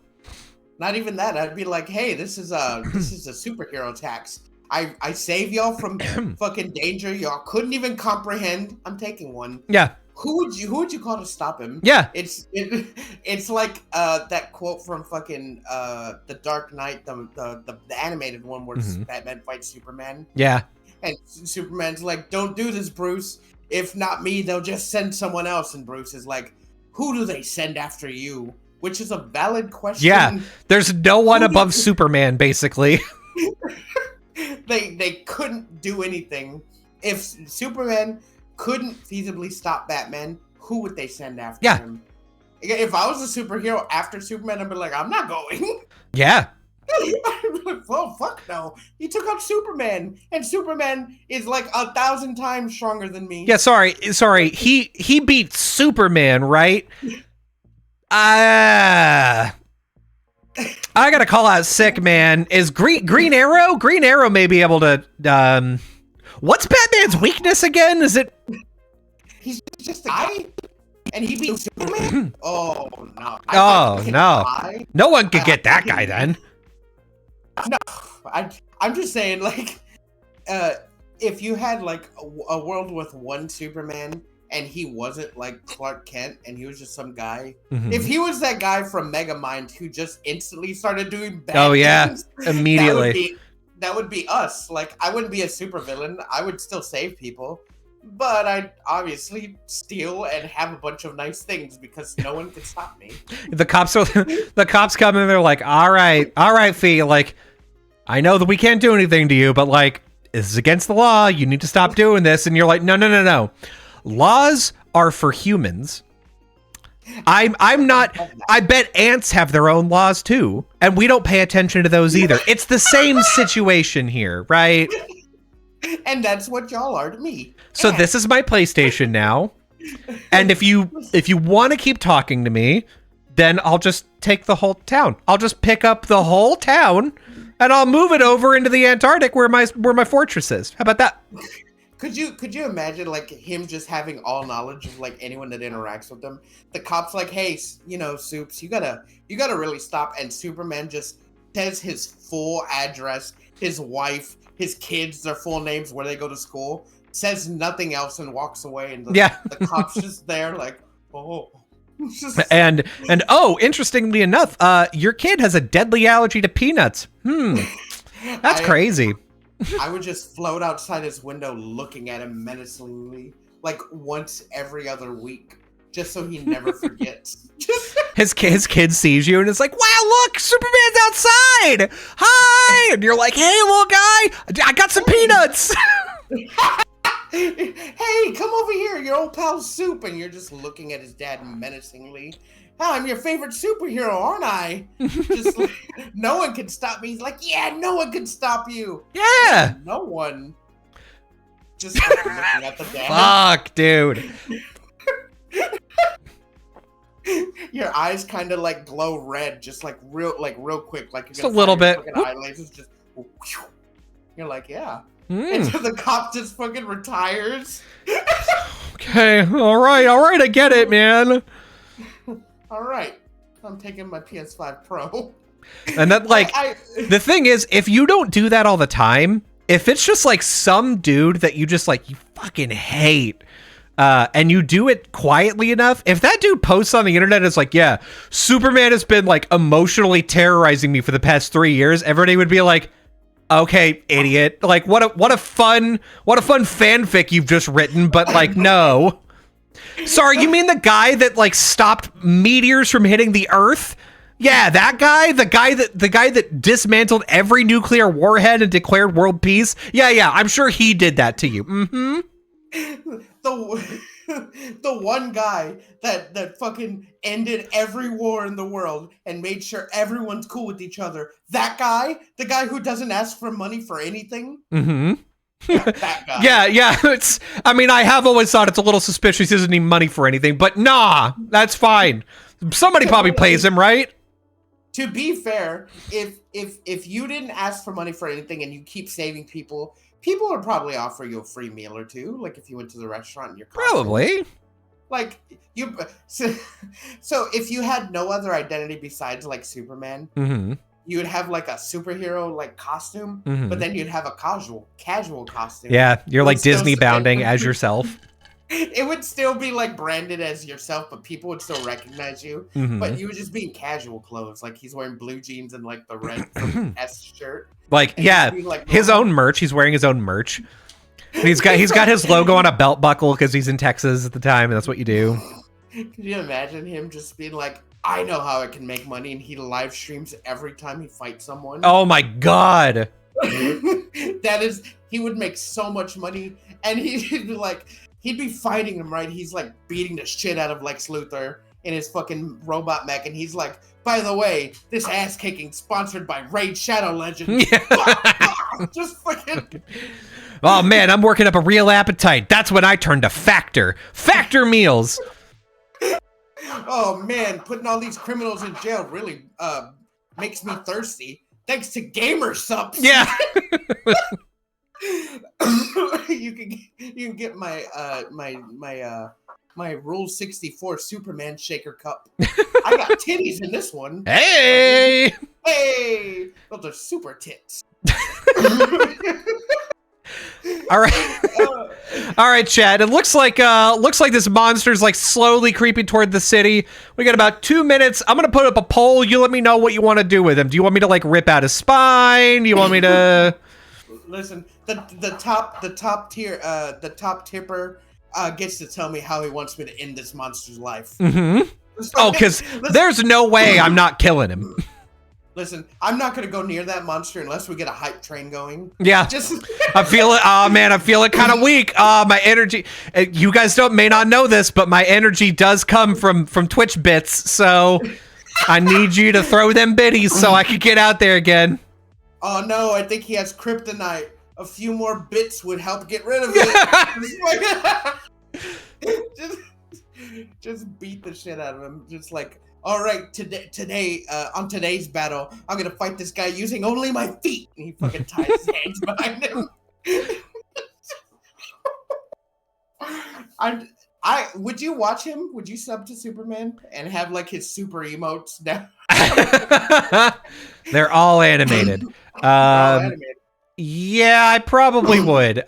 Not even that. I'd be like, hey, this is a superhero tax. I save y'all from fucking danger y'all couldn't even comprehend. I'm taking one. Yeah. Who would you call to stop him? Yeah. It's like that quote from fucking The Dark Knight, the animated one where Batman fights Superman. Yeah. And Superman's like, don't do this, Bruce. If not me, they'll just send someone else. And Bruce is like, who do they send after you? Which is a valid question. Yeah. There's no one above Superman, basically. They couldn't do anything. If Superman couldn't feasibly stop Batman, who would they send after him? If I was a superhero after Superman, I'd be like, I'm not going. Yeah. I'd be like, well, fuck no. He took out Superman, and Superman is like 1,000 times stronger than me. Yeah, sorry. He beat Superman, right? I gotta call out sick, man. Is Green Arrow? Green Arrow may be able to. What's Batman's weakness again? Is it? He's just a guy, and he beats Superman. Oh no! No! No one could get that guy then. No, I'm just saying, like, if you had like a world with one Superman. And he wasn't like Clark Kent, and he was just some guy. If he was that guy from Megamind who just instantly started doing bad things, immediately. That would be us. Like, I wouldn't be a supervillain. I would still save people, but I'd obviously steal and have a bunch of nice things because no one can stop me. The cops come in, they're like, all right, Fee. Like, I know that we can't do anything to you, but like, this is against the law. You need to stop doing this. And you're like, no. Laws are for humans. I'm not. I bet ants have their own laws too, and we don't pay attention to those either. It's the same situation here, right? And that's what y'all are to me. So this is my PlayStation now, and if you want to keep talking to me, then I'll just take the whole town. I'll just pick up the whole town, and I'll move it over into the Antarctic where my fortress is. How about that? Could you imagine like him just having all knowledge of like anyone that interacts with him? The cops like, hey, Soups, you gotta really stop. And Superman just says his full address, his wife, his kids, their full names, where they go to school, says nothing else and walks away. And the cops just there like, oh. and oh, interestingly enough, your kid has a deadly allergy to peanuts. That's crazy. I would just float outside his window looking at him menacingly, like once every other week, just so he never forgets. His kid sees you and it's like, wow, look, Superman's outside. Hi. And you're like, hey, little guy, I got some peanuts. Hey, come over here, your old pal Soup. And you're just looking at his dad menacingly. Oh, I'm your favorite superhero, aren't I? Just like, no one can stop me. He's like, yeah, no one can stop you. Yeah. No one. Just like, looking at the dad. Fuck, dude. Your eyes kind of like glow red, just like real quick, like just a little bit. Eye lasers just. You're like, yeah. And so the cop just fucking retires. Okay, all right, I get it, man. All right. I'm taking my PS5 Pro. And that, like, the thing is, if you don't do that all the time, if it's just like some dude that you just like, you fucking hate, and you do it quietly enough, if that dude posts on the internet, it's like, yeah, Superman has been like emotionally terrorizing me for the past 3 years, everybody would be like, okay, idiot. Like, what a fun fanfic you've just written, but like, no. Sorry, you mean the guy that like stopped meteors from hitting the Earth? Yeah, that guy, the guy that dismantled every nuclear warhead and declared world peace. Yeah, I'm sure he did that to you. Mm-hmm. The one guy that fucking ended every war in the world and made sure everyone's cool with each other. That guy, the guy who doesn't ask for money for anything. Mm-hmm. Yeah, that guy. Yeah. I have always thought it's a little suspicious he doesn't need money for anything, but nah, that's fine. Somebody probably pays him, right? To be fair, if you didn't ask for money for anything and you keep saving people would probably offer you a free meal or two. Like if you went to the restaurant and you're probably like you. So if you had no other identity besides like Superman, mm-hmm. you would have like a superhero like costume, mm-hmm. but then you'd have a casual costume. Yeah, you're like Disney bounding as yourself. It would still be like branded as yourself, but people would still recognize you. Mm-hmm. But you would just be in casual clothes, like he's wearing blue jeans and like the red S shirt. Like, yeah, like his own merch. He's wearing his own merch. And he's got his logo on a belt buckle because he's in Texas at the time, and that's what you do. Could you imagine him just being like, I know how I can make money, and he live streams every time he fights someone? Oh my god. He would make so much money, and he'd be like, he'd be fighting him, right? He's like beating the shit out of Lex Luthor in his fucking robot mech, and he's like, by the way, this ass kicking sponsored by Raid Shadow Legends. Yeah. Just fucking. Oh man, I'm working up a real appetite. That's when I turn to Factor meals. Oh man, putting all these criminals in jail really makes me thirsty. Thanks to Gamer Subs. Yeah. you can get my my Rule 64 Superman shaker cup. I got titties in this one. Hey, those are super tits. All right, Chad. It looks like this monster's like slowly creeping toward the city. We got about 2 minutes. I'm gonna put up a poll. You let me know what you want to do with him. Do you want me to like rip out his spine? Do you want me to? Listen, the top tipper gets to tell me how he wants me to end this monster's life. Mm-hmm. Oh, because there's no way I'm not killing him. Listen, I'm not gonna go near that monster unless we get a hype train going. Yeah, I'm feeling. Oh man, I'm feeling kind of weak. My energy. You guys may not know this, but my energy does come from Twitch bits. So I need you to throw them biddies so I can get out there again. Oh no, I think he has kryptonite. A few more bits would help get rid of it. just beat the shit out of him. Just like, all right, today, on today's battle, I'm gonna fight this guy using only my feet. And he fucking ties his hands behind him. I would you watch him? Would you sub to Superman and have like his super emotes now? They're all animated. Yeah, I probably would.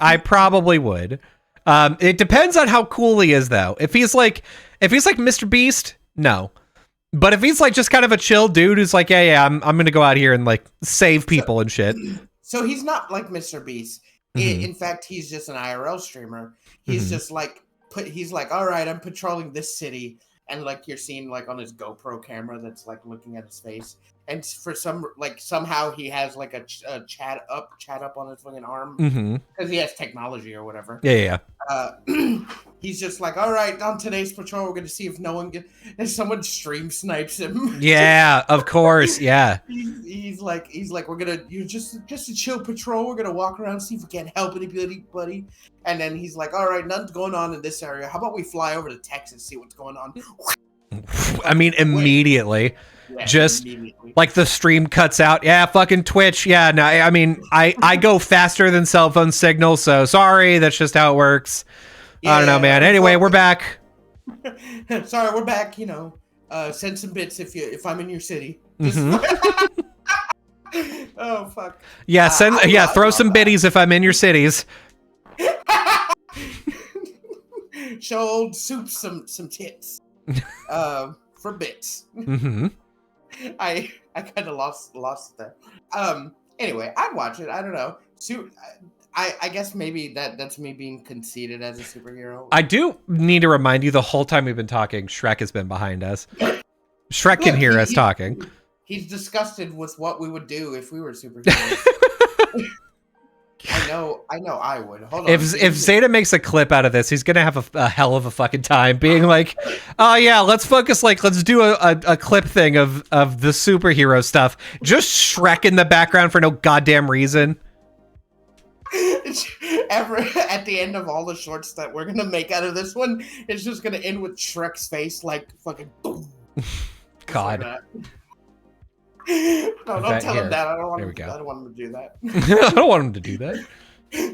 It depends on how cool he is, though. If he's like Mr. Beast, no. But if he's like just kind of a chill dude who's like, yeah, I'm gonna go out here and like save people and shit. So he's not like Mr. Beast. Mm-hmm. In fact, he's just an IRL streamer. He's just like he's like, all right, I'm patrolling this city, and like you're seeing like on his GoPro camera that's like looking at his face, and for somehow he has like a chat up on his fucking arm because he has technology or whatever. Yeah. He's just like, all right, on today's patrol, we're gonna see if someone stream snipes him. Yeah, of course. Yeah. He's like, you're just a chill patrol. We're gonna walk around, see if we can't help anybody. And then he's like, all right, nothing's going on in this area. How about we fly over to Texas, see what's going on? I mean, immediately. Yeah, just like the stream cuts out. Yeah, fucking Twitch. Yeah, no, I mean, I go faster than cell phone signal, so sorry, that's just how it works. Yeah, I don't know, man. Anyway, we're back. Sorry, we're back. You know, Send some bits if I'm in your city. Just, oh fuck. Yeah, throw some biddies if I'm in your cities. Show old Soup some tits. For bits. I kind of lost that. Anyway, I'd watch it. I don't know. I guess maybe that's me being conceited as a superhero. I do need to remind you, the whole time we've been talking, Shrek has been behind us. Shrek can hear us talking. He's disgusted with what we would do if we were superheroes. I know I would. Hold on. If Zeta makes a clip out of this, he's gonna have a hell of a fucking time being like, oh yeah, let's do a clip thing of the superhero stuff. Just Shrek in the background for no goddamn reason. At the end of all the shorts that we're gonna make out of this one, it's just gonna end with Shrek's face like fucking boom. God. Like no, don't tell him that. I don't want him to do that. I don't want him to do that.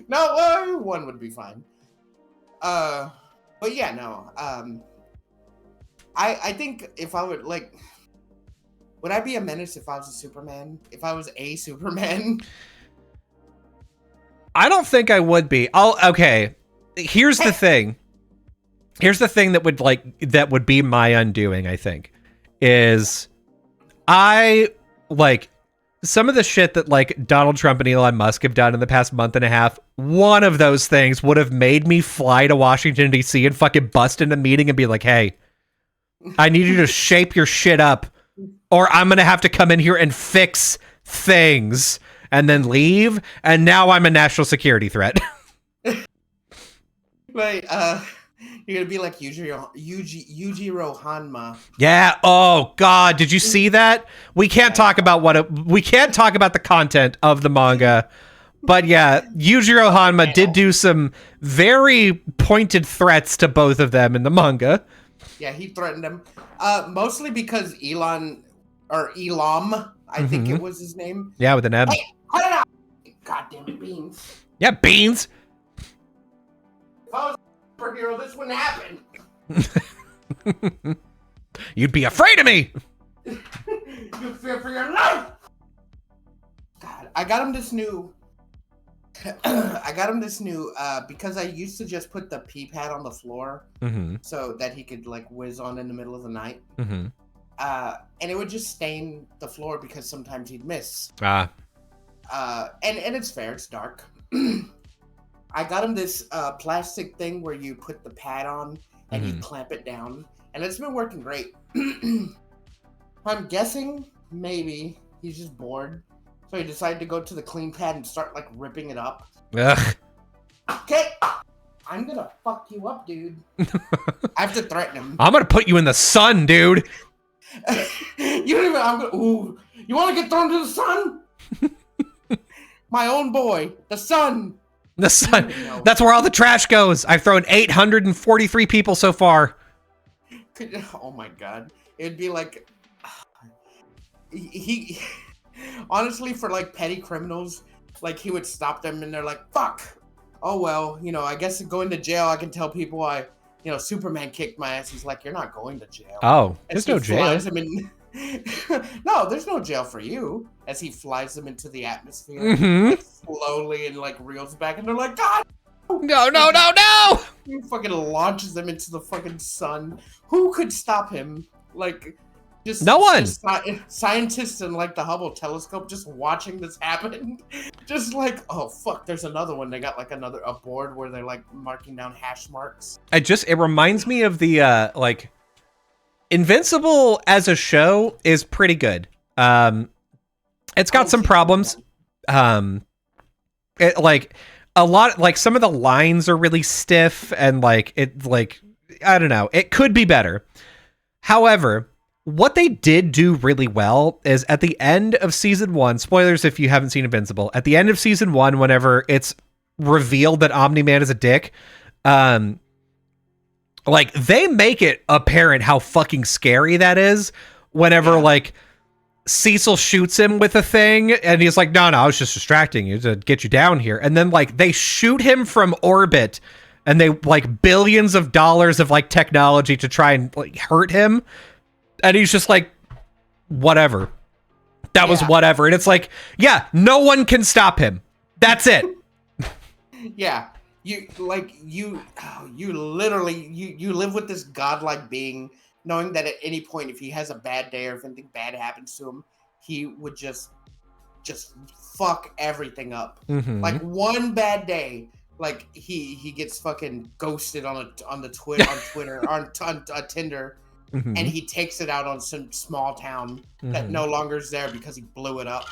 No, one would be fine. But yeah, no. I think if I would would I be a menace if I was a Superman? If I was a Superman? I don't think I would be. Okay. Here's the thing. Here's the thing that would be my undoing, I think, is some of the shit that Donald Trump and Elon Musk have done in the past month and a half. One of those things would have made me fly to Washington, D.C. and fucking bust in a meeting and be like, hey, I need you to shape your shit up or I'm going to have to come in here and fix things and then leave. And now I'm a national security threat. Right. You're going to be like Yujiro Hanma. Yeah. Oh God. Did you see that? We can't talk about we can't talk about the content of the manga, but yeah, Yujiro Hanma did do some very pointed threats to both of them in the manga. Yeah, he threatened them. Mostly because Elam, I think it was his name. Yeah, with an M. Hey, cut it out! Goddamn it, Beans. Yeah, Beans. If I was a superhero, this wouldn't happen. You'd be afraid of me. You'd fear for your life. God, I got him this new because I used to just put the pee pad on the floor so that he could whiz on in the middle of the night. And it would just stain the floor because sometimes he'd miss. And it's fair, it's dark. I got him this plastic thing where you put the pad on and you clamp it down, and it's been working great. I'm guessing maybe he's just bored, so he decided to go to the clean pad and start ripping it up. Ugh. Okay, I'm gonna fuck you up, dude. I have to threaten him. I'm gonna put you in the sun, dude. You don't even. Ooh, you want to get thrown to the sun? My own boy, the sun. The sun. That's where all the trash goes. I've thrown 843 people so far. Oh my God. It'd be like he honestly, for petty criminals, he would stop them and they're like, fuck. Oh well, I guess going to jail, I can tell people Superman kicked my ass. He's like, you're not going to jail. Oh, there's no jail. No, there's no jail for you. As he flies them into the atmosphere, slowly and reels back, and they're like, God, no! He fucking launches them into the fucking sun. Who could stop him? Just no one. Scientists in the Hubble telescope just watching this happen. Just oh fuck, there's another one. They got a board where they're marking down hash marks. It reminds me of the Invincible as a show is pretty good. It's got some problems. A lot, some of the lines are really stiff and I don't know, it could be better. However, what they did do really well is at the end of season 1, spoilers if you haven't seen Invincible, at the end of season 1, whenever it's revealed that Omni-Man is a dick, they make it apparent how fucking scary that is whenever Cecil shoots him with a thing and he's like, no, I was just distracting you to get you down here. And then they shoot him from orbit and they billions of dollars of technology to try and hurt him. And he's just like, whatever. That was whatever. And it's like, yeah, no one can stop him. That's it. Yeah. You literally live with this godlike being, knowing that at any point, if he has a bad day or if anything bad happens to him, he would just fuck everything up. Like one bad day, like he gets fucking ghosted on Twitter on Tinder, and he takes it out on some small town that no longer is there because he blew it up.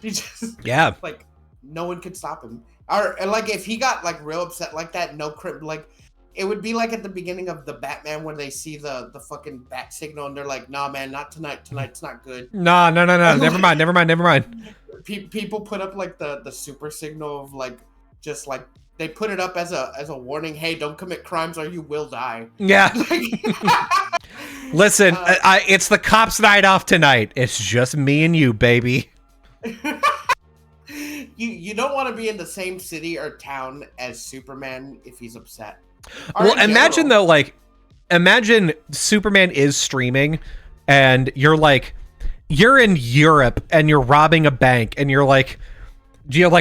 He just like no one could stop him. Or like if he got like real upset like that, like it would be like at the beginning of the Batman when they see the fucking bat signal and they're like, nah man, not tonight. Tonight's not good. No. Never mind. People put up like the super signal of like just like they put it up as a warning. Hey, don't commit crimes or you will die. Yeah. Listen, it's the cops' night off tonight. It's just me and you, baby. You don't want to be in the same city or town as Superman if he's upset. Well, imagine Superman is streaming and you're in Europe and you're robbing a bank and you're like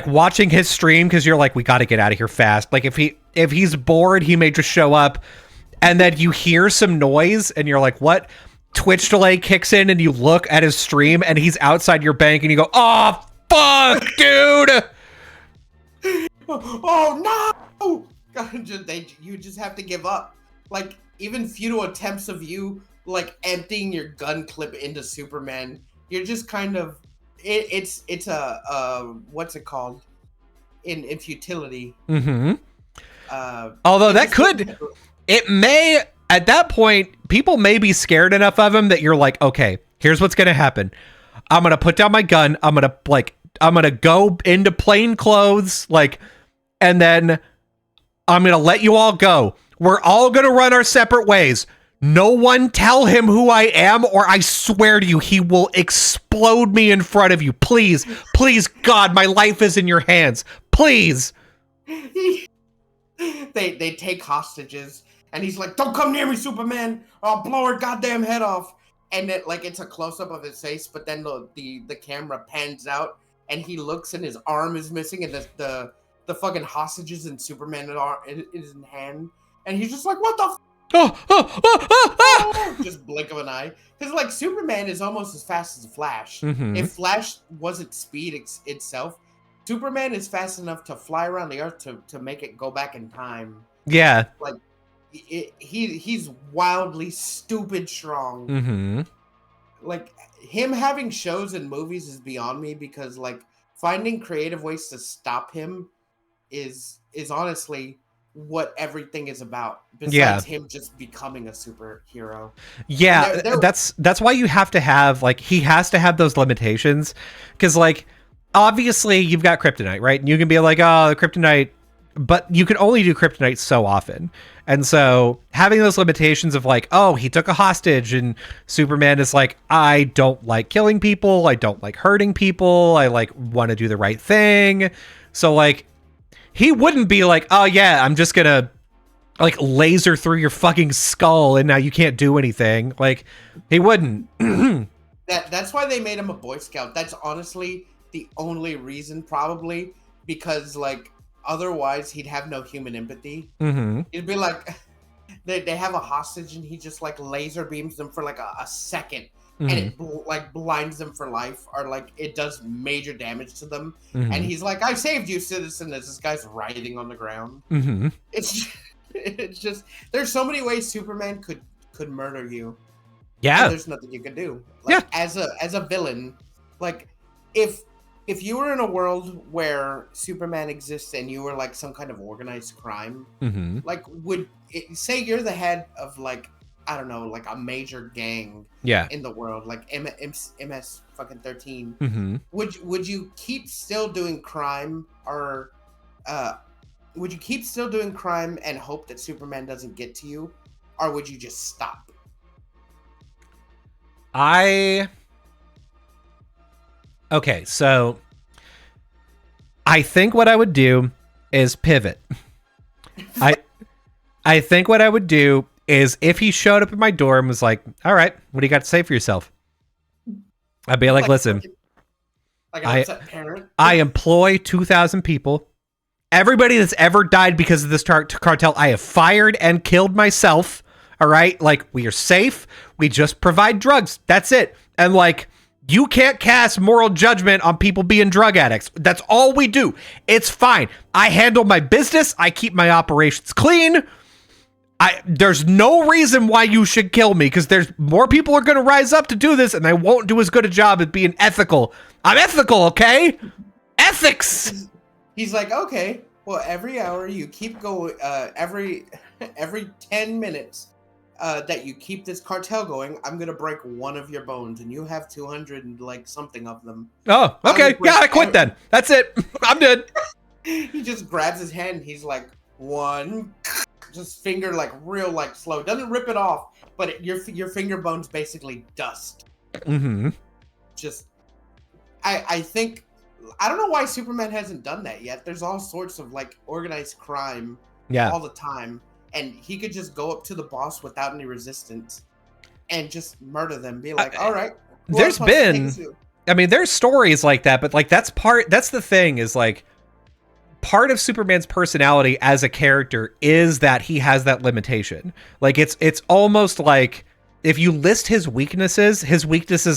watching his stream because you're like, we got to get out of here fast. Like if he's bored, he may just show up and then you hear some noise and you're like, what? Twitch delay kicks in and you look at his stream and he's outside your bank and you go, oh, fuck, dude. Oh no! You just have to give up. Like even futile attempts of you like emptying your gun clip into Superman, you're just kind of it's a what's it called in futility. Although it may at that point people may be scared enough of him that you're like, okay, here's what's gonna happen. I'm gonna put down my gun. I'm gonna go into plain clothes, and then I'm gonna let you all go. We're all gonna run our separate ways. No one tell him who I am, or I swear to you, he will explode me in front of you. Please, God, my life is in your hands. Please. They take hostages, and he's like, "Don't come near me, Superman! I'll blow her goddamn head off." And it's a close up of his face, but then the camera pans out, and he looks, and his arm is missing, and the fucking hostages in Superman is in hand, and he's just like, "What the?" Just blink of an eye, because like Superman is almost as fast as Flash. If Flash wasn't speed itself, Superman is fast enough to fly around the earth to make it go back in time. Yeah, like he's wildly stupid strong. Like him having shows and movies is beyond me, because like finding creative ways to stop him is honestly what everything is about, besides him just becoming a superhero. Yeah, that's why you have to have he has to have those limitations, because obviously you've got kryptonite, right? And you can be like, oh, the kryptonite, but you can only do kryptonite so often. And so having those limitations of oh, he took a hostage, and Superman is like, I don't like killing people, I don't like hurting people, I want to do the right thing. So he wouldn't be like, oh yeah, I'm just gonna laser through your fucking skull and now you can't do anything. He wouldn't. That's why they made him a Boy Scout. That's honestly the only reason, probably, because otherwise he'd have no human empathy. It'd be like they have a hostage and he just laser beams them for a second, and it blinds them for life, or it does major damage to them, and he's like, I saved you, citizen, as this guy's writhing on the ground. It's just there's so many ways Superman could murder you. And there's nothing you can do. As a villain, if you were in a world where Superman exists and you were some kind of organized crime, say you're the head of I don't know, a major gang in the world, MS fucking 13. Would you keep still doing crime, or would you keep still doing crime and hope that Superman doesn't get to you, or would you just stop? Okay, so I think what I would do is pivot. I think what I would do is if he showed up at my door and was like, all right, what do you got to say for yourself? I'd be like, listen, like an upset parent. I employ 2,000 people. Everybody that's ever died because of this cartel, I have fired and killed myself. All right. Like, we are safe. We just provide drugs. That's it. And like, you can't cast moral judgment on people being drug addicts. That's all we do. It's fine. I handle my business. I keep my operations clean. There's no reason why you should kill me, because there's more people are going to rise up to do this, and I won't do as good a job at being ethical. I'm ethical, okay? Ethics. He's like, okay, well, every hour you keep going, every 10 minutes that you keep this cartel going, I'm going to break one of your bones, and you have 200 and like something of them. Oh, okay. Yeah, I quit then. That's it. I'm good. He just grabs his hand, and he's like, one... just finger like real like slow, doesn't rip it off, but your finger bones basically dust. Just I think, I don't know why Superman hasn't done that yet. There's all sorts of like organized crime all the time, and he could just go up to the boss without any resistance and just murder them, be like, all right, there's been, I mean, there's stories like that, but like that's the thing, is like part of Superman's personality as a character is that he has that limitation. Like it's almost like if you list his weaknesses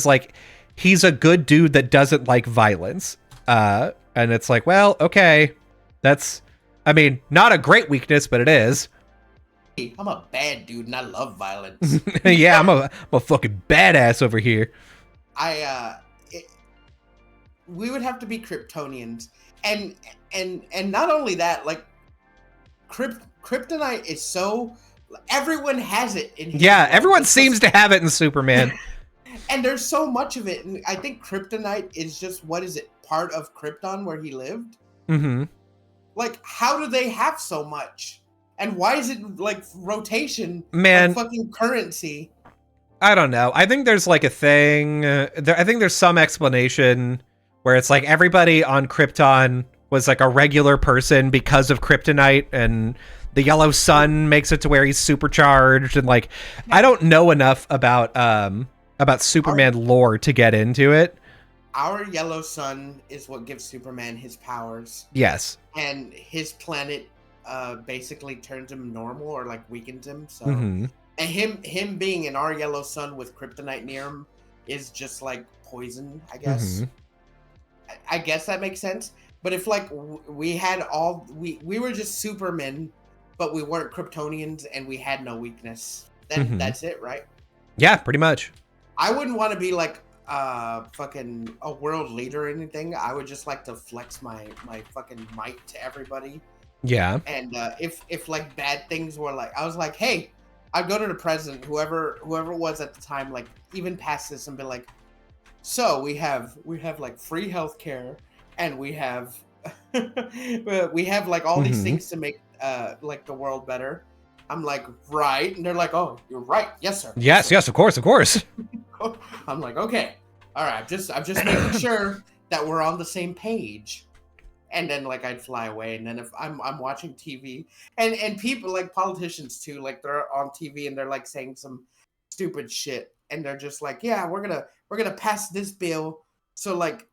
like he's a good dude that doesn't like violence. And it's like, well, okay, that's, I mean, not a great weakness, but it is. I'm a bad dude and I love violence. Yeah, I'm a fucking badass over here. We would have to be Kryptonians. And not only that, like kryptonite is so, everyone has it in here. Yeah, everyone seems to have it in Superman. And there's so much of it, and I think kryptonite is just, what is it, part of Krypton where he lived? Like, how do they have so much? And why is it like rotation? Man, like fucking currency. I don't know. I think there's like a thing. I think there's some explanation where it's like everybody on Krypton was like a regular person because of kryptonite, and the yellow sun makes it to where he's supercharged, and like I don't know enough about Superman lore to get into it. Our yellow sun is what gives Superman his powers. Yes. And his planet basically turns him normal or like weakens him. So and him being in our yellow sun with kryptonite near him is just like poison, I guess. I guess that makes sense. But if like we had all, we were just Supermen, but we weren't Kryptonians and we had no weakness, then that's it, right? Yeah, pretty much. I wouldn't want to be like fucking a world leader or anything. I would just like to flex my fucking might to everybody. Yeah. And if like bad things were like, I was like, hey, I'd go to the president, whoever it was at the time, like even past this, and be like, so we have like free healthcare, and we have like all these things to make like the world better. I'm like, right, and they're like, oh, you're right, yes sir. Yes, of course. I'm like, okay, all right, I'm just making sure that we're on the same page. And then like I'd fly away, and then if I'm watching TV, and people like politicians too, like they're on TV and they're like saying some stupid shit, and they're just like, yeah, we're gonna pass this bill, so like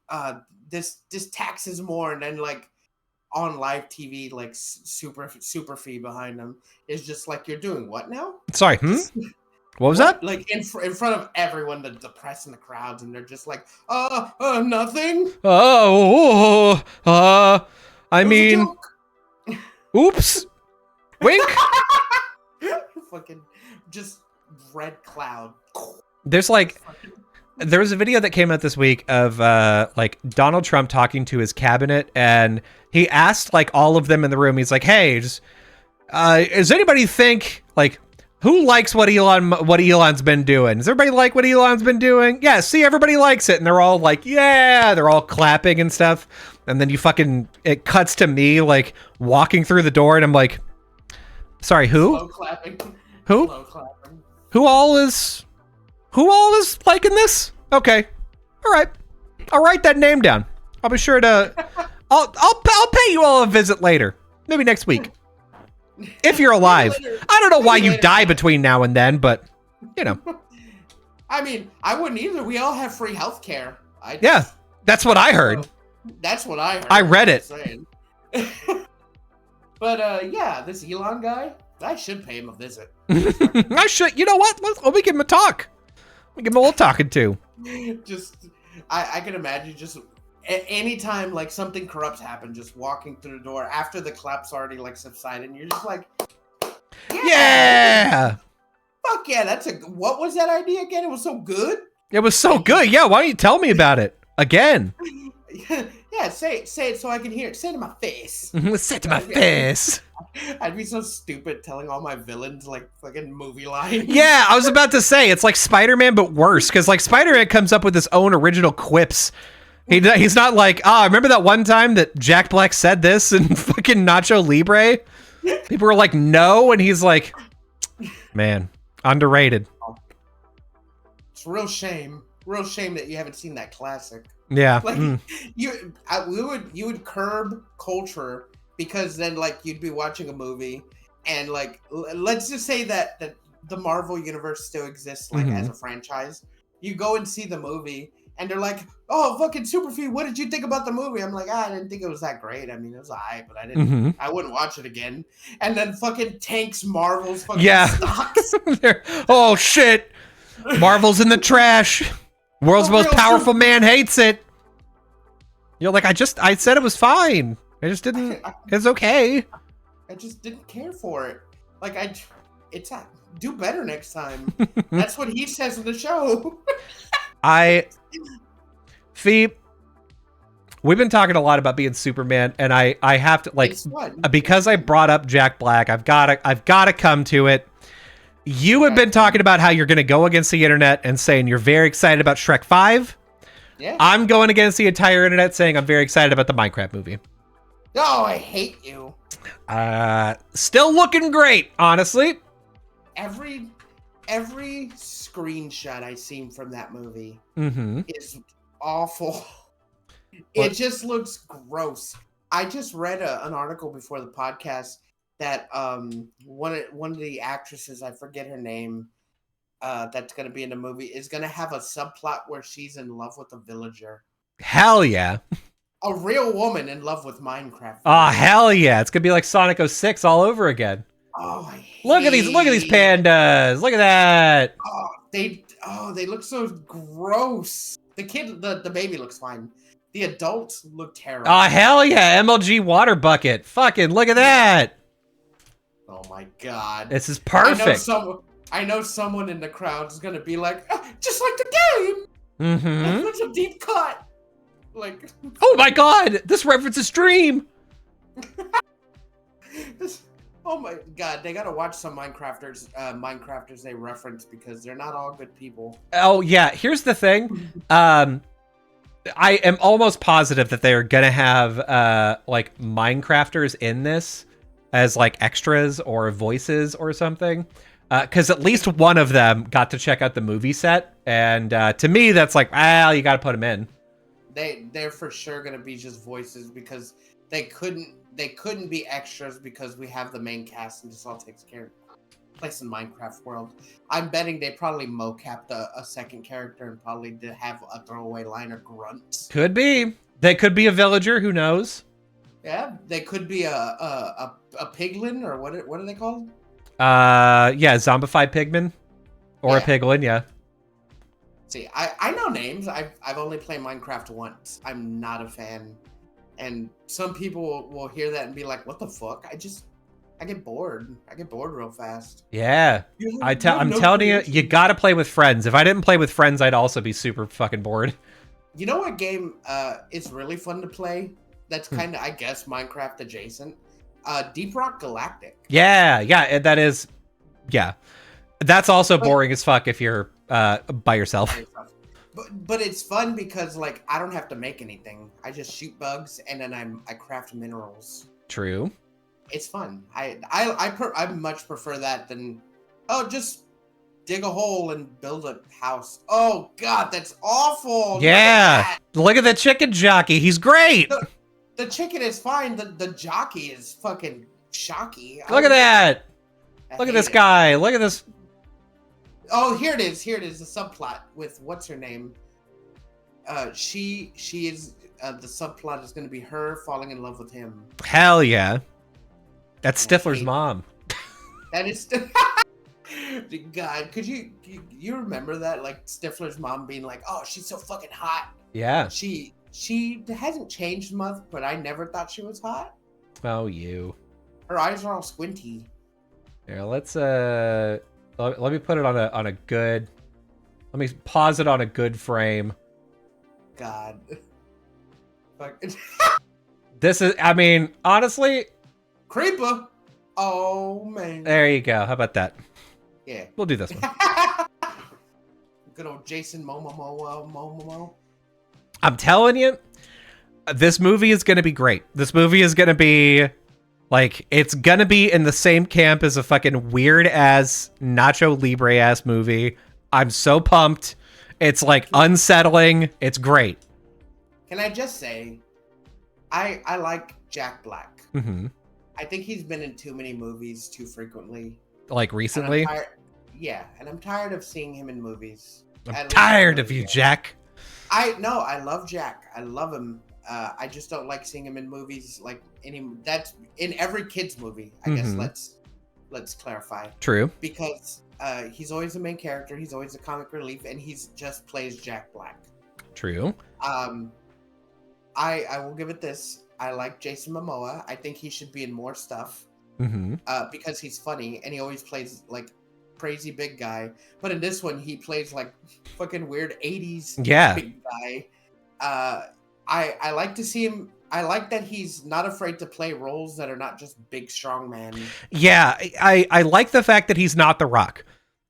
this taxes more, and then like on live TV, like super fee behind them is just like, you're doing what now? Sorry, what was that? Like in front of everyone, the press and the crowds, and they're just like, nothing. I mean, oops, wink. Fucking just red cloud. There was a video that came out this week of like Donald Trump talking to his cabinet, and he asked like all of them in the room. He's like, "Hey, does anybody think like who likes what Elon's been doing? Does everybody like what Elon's been doing? Yeah, see, everybody likes it," and they're all like, "Yeah," they're all clapping and stuff. And then it cuts to me like walking through the door, and I'm like, "Sorry, who? Slow clapping. Who? Slow clapping. Who all is liking this? Okay. All right. I'll write that name down. I'll be sure to I'll pay you all a visit later. Maybe next week." If you're alive. Maybe later- I don't know why maybe you later die tonight. between now and then, but, you know. I mean, I wouldn't either. We all have free health care. Yeah, that's what I heard. That's what I heard. I read it. Saying. But yeah, this Elon guy, I should pay him a visit. I should. You know what? Let me give him a talk. Let me give him a little talking to. Just, I can imagine just anytime like something corrupt happened, just walking through the door after the clap's already like subsided, and you're just like, Yeah. fuck yeah, that's a. What was that idea again? It was so good. It was so good. Yeah, why don't you tell me about it again? Yeah, say it so I can hear it. Say it to my face. Say it to my face. I'd be so stupid telling all my villains like fucking movie lines. Yeah, I was about to say it's like Spider-Man, but worse, because like Spider-Man comes up with his own original quips. He's not like, remember that one time that Jack Black said this in fucking Nacho Libre? People were like, no, and he's like, man, underrated. It's real shame that you haven't seen that classic. Yeah. Like you would curb culture because then like you'd be watching a movie and like let's just say that the Marvel universe still exists like as a franchise. You go and see the movie and they're like, "Oh, fucking Superfeed, what did you think about the movie?" I'm like, I didn't think it was that great. I mean, it was alright, but I wouldn't watch it again. And then fucking tanks Marvel's fucking stocks. Oh shit. Marvel's in the trash. World's most powerful man hates it. You're like, I said it was fine. I just didn't. It's okay. I just didn't care for it. Like do better next time. That's what he says in the show. We've been talking a lot about being Superman, and I have to like because I brought up Jack Black. I've got to come to it. You have been talking about how you're going to go against the internet and saying you're very excited about Shrek 5. Yeah. I'm going against the entire internet saying I'm very excited about the Minecraft movie. Oh, I hate you. Still looking great, honestly. Every screenshot I seen from that movie is awful. It just looks gross. I just read an article before the podcast that one of the actresses, I forget her name, that's going to be in the movie is going to have a subplot where she's in love with a villager. Hell yeah. A real woman in love with Minecraft. Oh, hell yeah. It's going to be like Sonic 06 all over again. Oh, look at these pandas. Look at that. They look so gross. The baby looks fine. The adults look terrible. Oh, hell yeah. MLG water bucket. Fucking look at that. Oh my god. This is perfect. I know someone in the crowd is gonna be like, just like the game. That's such a deep cut. Like, oh my god, this reference is Dream. Oh my god, they gotta watch some Minecrafters they reference because they're not all good people. Oh yeah, here's the thing. I am almost positive that they are gonna have like Minecrafters in this as like extras or voices or something. Because at least one of them got to check out the movie set, and to me, that's like, you got to put them in. They're for sure gonna be just voices because they couldn't be extras because we have the main cast and this all takes place in Minecraft world. I'm betting they probably mocapped a second character and probably did have a throwaway line or grunt. Could be. They could be a villager. Who knows? Yeah, they could be a piglin or what are they called? Yeah, zombified pigman or a piglin. Yeah. See, I know names. I've only played Minecraft once. I'm not a fan, and some people will hear that and be like, "What the fuck?" I get bored. I get bored real fast. Yeah, I'm telling you, you gotta play with friends. If I didn't play with friends, I'd also be super fucking bored. You know what game is really fun to play? That's kind of, I guess, Minecraft adjacent. Deep Rock Galactic. Yeah, that is. Yeah, that's also boring as fuck if you're by yourself. But it's fun because like I don't have to make anything. I just shoot bugs and then I craft minerals. True. It's fun. I much prefer that than just dig a hole and build a house. Oh god, that's awful. Yeah. Look at the chicken jockey. He's great. The chicken is fine. The jockey is fucking Shocky. Look at that. I Look at hate this it. guy. Look at this. Oh, here it is. Here it is. The subplot with what's her name? She is the subplot is going to be her falling in love with him. Hell yeah. That's Yeah, Stifler's mom. That is. God, could you remember that? Like Stifler's mom being like, "Oh, she's so fucking hot." Yeah. She hasn't changed much, but I never thought she was hot. Oh, you. Her eyes are all squinty. Here, let's let me put it on a good. Let me pause it on a good frame. God. Fuck. This is, I mean, honestly, Creeper. Oh man. there you go. How about that? Yeah. We'll do this one. Good old Jason Momoa. I'm telling you, this movie is going to be great. This movie is going to be like, it's going to be in the same camp as a fucking weird ass Nacho Libre ass movie. I'm so pumped. It's like unsettling. It's great. Can I just say, I like Jack Black. Mm-hmm. I think he's been in too many movies too frequently. Like recently? And I'm tired of seeing him in movies. I'm tired of you, Jack. I love Jack. I love him. I just don't like seeing him in movies like that's in every kid's movie. I guess let's clarify. True. Because he's always the main character. He's always the comic relief, and he's just plays Jack Black. True. I will give it this. I like Jason Momoa. I think he should be in more stuff. Mm-hmm. Because he's funny and he always plays like crazy big guy. But in this one, he plays like fucking weird 80s big guy. I like to see him. I like that he's not afraid to play roles that are not just big, strong man. Yeah, I like the fact that he's not The Rock,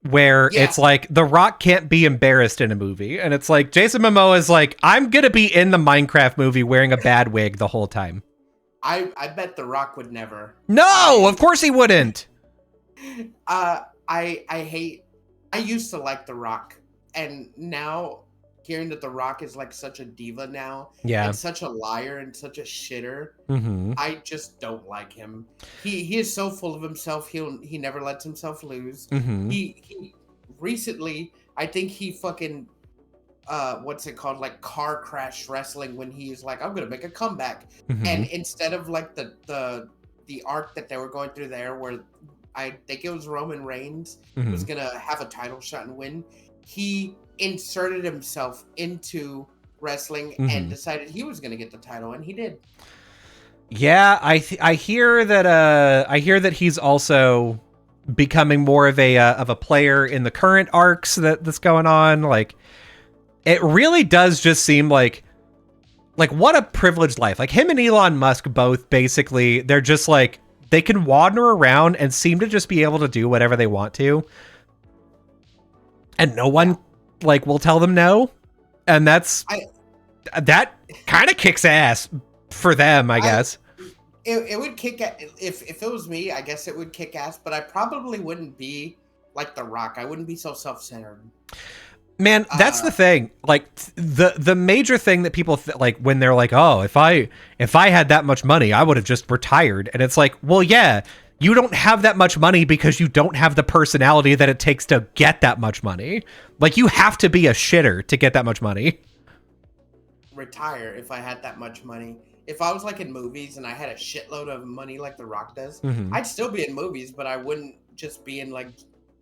where it's like The Rock can't be embarrassed in a movie. And it's like Jason Momoa is like, I'm going to be in the Minecraft movie wearing a bad wig the whole time. I bet The Rock would never. No, of course he wouldn't. I used to like The Rock, and now hearing that The Rock is like such a diva now, and such a liar and such a shitter, I just don't like him. He is so full of himself. He never lets himself lose. He recently, I think he fucking what's it called, like car crash wrestling, when he's like, I'm gonna make a comeback, and instead of like the arc that they were going through there, where I think it was Roman Reigns was gonna have a title shot and win, he inserted himself into wrestling and decided he was gonna get the title, and he did. Yeah, I hear that he's also becoming more of a player in the current arcs that's going on. Like, it really does just seem like what a privileged life. Like, him and Elon Musk both basically, they're just like, they can wander around and seem to just be able to do whatever they want to, and no one like will tell them no. And that kind of kicks ass for them, I guess. It would kick ass if it was me. I guess it would kick ass, but I probably wouldn't be like The Rock. I wouldn't be so self-centered. Man, that's the thing. Like, the major thing that people like when they're like, oh, if I had that much money, I would have just retired. And it's like, well, yeah, you don't have that much money because you don't have the personality that it takes to get that much money. Like, you have to be a shitter to get that much money. Retire if I had that much money. If I was like in movies and I had a shitload of money like The Rock does, I'd still be in movies, but I wouldn't just be in like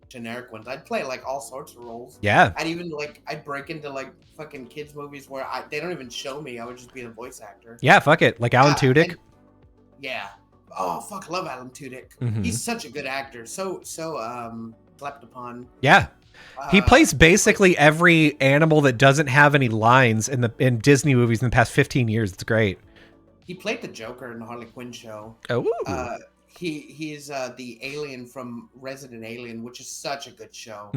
generic ones. I'd play like all sorts of roles. Yeah. I'd break into like fucking kids movies where they don't even show me. I would just be the voice actor. Yeah, fuck it. Like Alan Tudyk. Yeah. Oh fuck, I love Alan Tudyk. He's such a good actor. So slept upon. Yeah. He plays basically every animal that doesn't have any lines in Disney movies in the past 15 years. It's great. He played the Joker in the Harley Quinn show. Oh. He's the alien from Resident Alien, which is such a good show.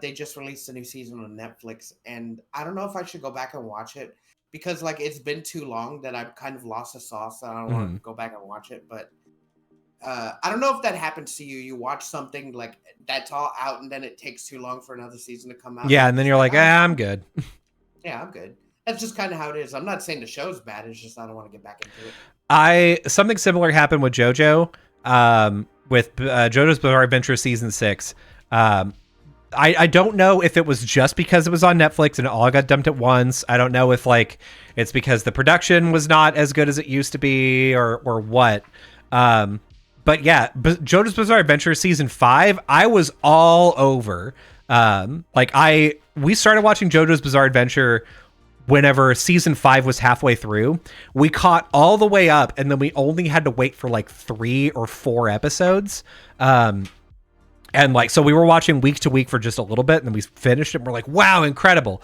They just released a new season on Netflix, and I don't know if I should go back and watch it because like it's been too long that I've kind of lost the sauce. And I don't want to go back and watch it, but I don't know if that happens to you. You watch something like that's all out, and then it takes too long for another season to come out. Yeah, and then you're like, I'm good. Yeah, I'm good. That's just kind of how it is. I'm not saying the show's bad. It's just I don't want to get back into it. Something similar happened with JoJo, with JoJo's Bizarre Adventure season 6. I don't know if it was just because it was on Netflix and it all got dumped at once. I don't know if like it's because the production was not as good as it used to be or what. But yeah, JoJo's Bizarre Adventure season 5, I was all over. We started watching JoJo's Bizarre Adventure whenever season 5 was halfway through. We caught all the way up, and then we only had to wait for like 3 or 4 episodes. And like, so we were watching week to week for just a little bit, and then we finished it, and we're like, wow, incredible.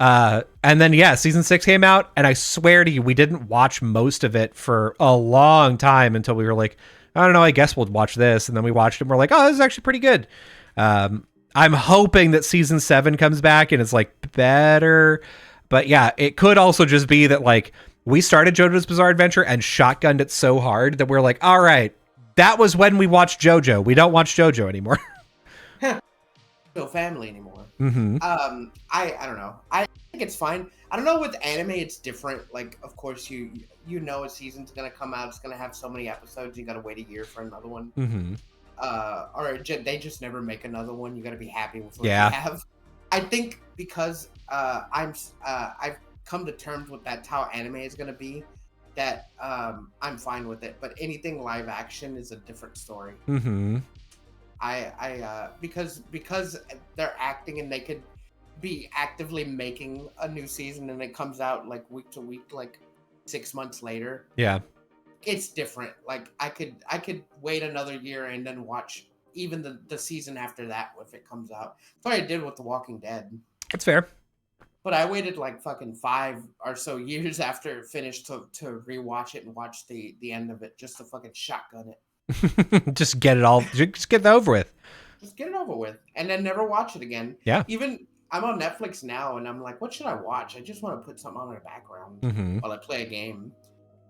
And then, yeah, season 6 came out, and I swear to you, we didn't watch most of it for a long time until we were like, I don't know, I guess we'll watch this. And then we watched it, and we're like, oh, this is actually pretty good. I'm hoping that season 7 comes back and it's like better. But yeah, it could also just be that like we started JoJo's Bizarre Adventure and shotgunned it so hard that we're like, all right, that was when we watched JoJo. We don't watch JoJo anymore. No family anymore. Mm-hmm. I don't know. I think it's fine. I don't know, with anime it's different. Like, of course you know a season's gonna come out. It's gonna have so many episodes. You gotta wait a year for another one. Mm-hmm. Or they just never make another one. You gotta be happy with what Yeah. you have. I think because I've come to terms with that's how anime is gonna be. That I'm fine with it. But anything live action is a different story. Mm-hmm. Because they're acting and they could be actively making a new season and it comes out like week to week, like 6 months later. Yeah, it's different. Like I could wait another year and then watch even the season after that if it comes out. That's what I did with The Walking Dead. that's fair. But I waited like fucking 5 or so years after it finished to rewatch it and watch the end of it just to fucking shotgun it. Just get it over with. Just get it over with, and then never watch it again. Yeah. Even I'm on Netflix now, and I'm like, what should I watch? I just want to put something on in the background Mm-hmm. while I play a game.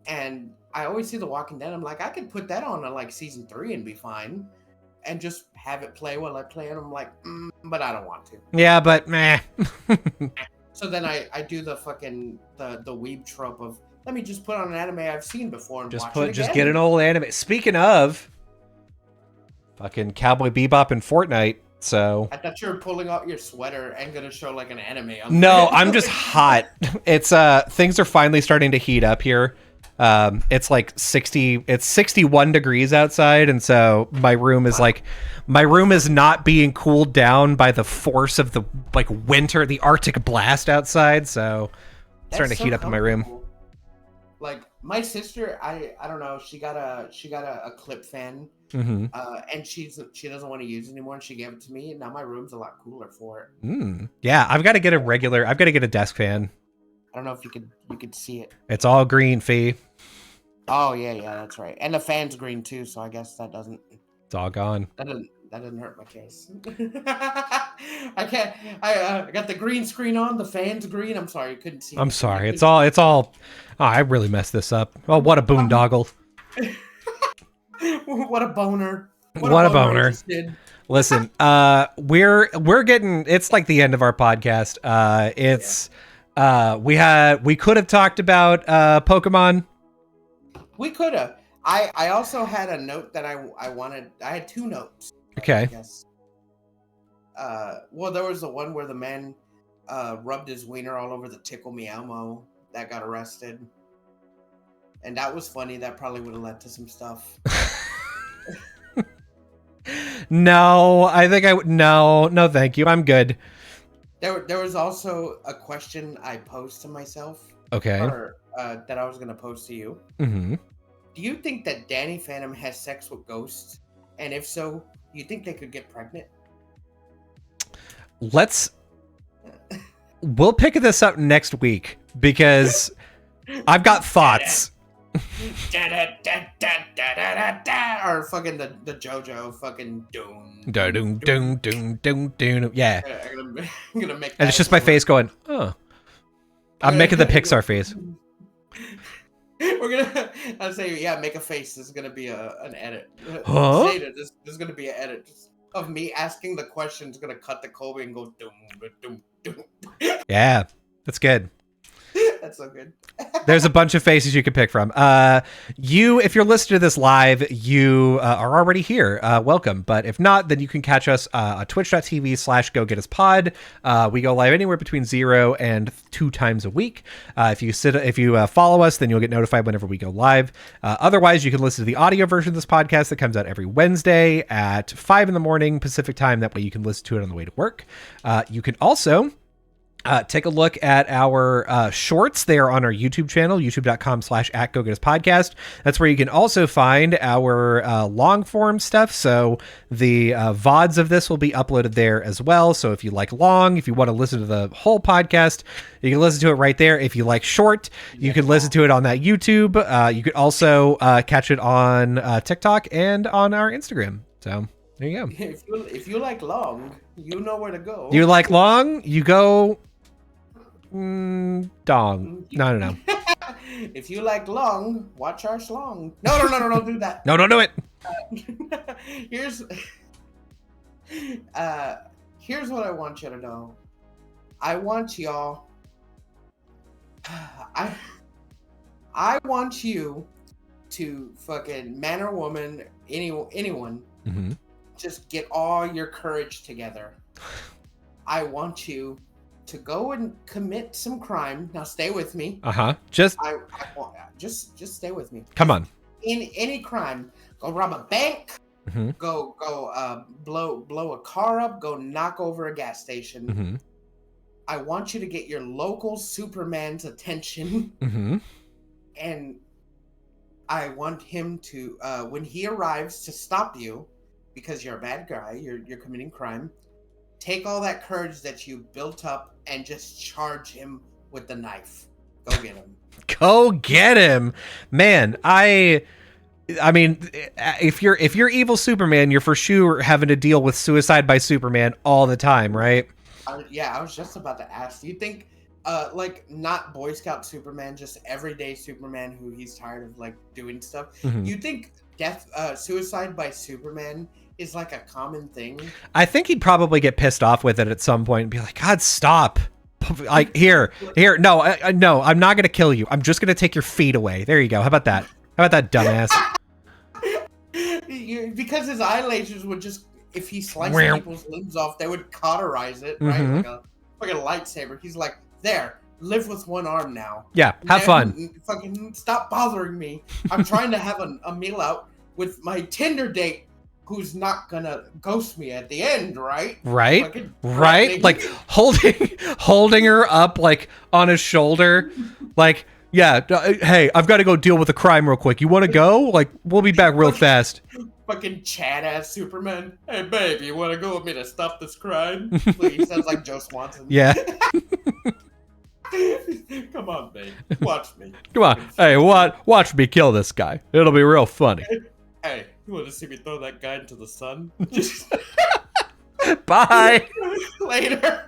And I always see The Walking Dead. I'm like, I could put that on like season 3 and be fine, and just have it play while I play. And I'm like, but I don't want to. Yeah, but meh. So then I do the fucking the weeb trope of, let me just put on an anime I've seen before and watch it again. Just get an old anime. Speaking of, fucking Cowboy Bebop and Fortnite. So I thought you were pulling out your sweater and gonna show like an anime. On no, I'm just hot. It's things are finally starting to heat up here. It's like 61 degrees outside, and so my room is not being cooled down by the force of the like winter, the Arctic blast outside. So it's starting to heat up in my room. Like my sister, I don't know. She got a clip fan, Mm-hmm. and she doesn't want to use it anymore, and she gave it to me, and now my room's a lot cooler for it. Yeah, I've got to get a desk fan. I don't know if you could see it. It's all green, Fee. Oh yeah, that's right. And the fan's green too, so I guess that doesn't. It's all gone. That doesn't hurt my case. I can't. I got the green screen on. The fan's green. I'm sorry, you couldn't see. I'm sorry. It's all. Oh, I really messed this up. Oh, what a boondoggle. What a boner. What a boner. Listen, we're getting. It's like the end of our podcast. We could have talked about Pokemon. We could have. I also had a note that I wanted. I had 2 notes. Okay. I guess. Well, there was the one where the man rubbed his wiener all over the Tickle Me Elmo that got arrested, and that was funny. That probably would have led to some stuff. No, I think I would. No, thank you. I'm good. There was also a question I posed to myself. Okay. Or, that I was gonna pose to you. Mm-hmm. Do you think that Danny Phantom has sex with ghosts? And if so, you think they could get pregnant? We'll pick this up next week because I've got thoughts. Or fucking the JoJo fucking doom. Yeah. I'm gonna make that. And it's just my face going, oh. I'm making the Pixar face. We're gonna. I'll say, yeah, make a face. This is gonna be an edit. Huh? Later, this is gonna be an edit just of me asking the questions. Gonna cut the Kobe and go doom. Yeah, that's good. That's so good. There's a bunch of faces you can pick from. If you're listening to this live, you are already here. Welcome. But if not, then you can catch us on twitch.tv/GoGetUsPod. We go live anywhere between 0 and 2 times a week. If you follow us, then you'll get notified whenever we go live. Otherwise, you can listen to the audio version of this podcast that comes out every Wednesday at 5 in the morning Pacific time. That way you can listen to it on the way to work. You can also take a look at our shorts. They are on our YouTube channel, youtube.com/@GoGetUsPodcast. That's where you can also find our long form stuff. So the VODs of this will be uploaded there as well. So if you like long, if you want to listen to the whole podcast, you can listen to it right there. If you like short, you can listen to it on that YouTube. You could also catch it on TikTok and on our Instagram. So there you go. If you like long, you know where to go. You like long, you go dong. No. If you like long, watch our slong. No, don't do that. No, don't do it. Here's what I want you to know. I want y'all. I want you to fucking man or woman, anyone, just get all your courage together. I want you to go and commit some crime. Now stay with me. Just stay with me. Come on. In any crime, go rob a bank. Go blow a car up. Go knock over a gas station. I want you to get your local Superman's attention, and I want him to when he arrives to stop you because you're a bad guy. You're committing crime. Take all that courage that you built up and just charge him with the knife. Go get him. Go get him, man. I mean, if you're evil Superman, you're for sure having to deal with suicide by Superman all the time, right? I was just about to ask. Do you think, like, not Boy Scout Superman, just everyday Superman who he's tired of like doing stuff? You think suicide by Superman is like a common thing? I think he'd probably get pissed off with it at some point and be like, God, stop. Like, here. No, I'm not going to kill you. I'm just going to take your feet away. There you go. How about that? How about that, dumbass? Because his eye lasers would just, if he sliced people's limbs off, they would cauterize it, right? Like a lightsaber. He's like, there, live with one arm now. Yeah, have fun. Fucking stop bothering me. I'm trying to have a meal out with my Tinder date who's not gonna ghost me at the end, right? Right? Like holding her up like on his shoulder. Like, yeah, hey, I've got to go deal with the crime real quick. You want to go? Like, we'll be back real fast. Fucking Chad ass Superman. Hey, babe, you want to go with me to stop this crime? Please. Sounds like Joe Swanson. Yeah. Come on, babe. Watch me. Come on. Hey, watch me kill this guy. It'll be real funny. Hey, you want to see me throw that guy into the sun? Bye. Later.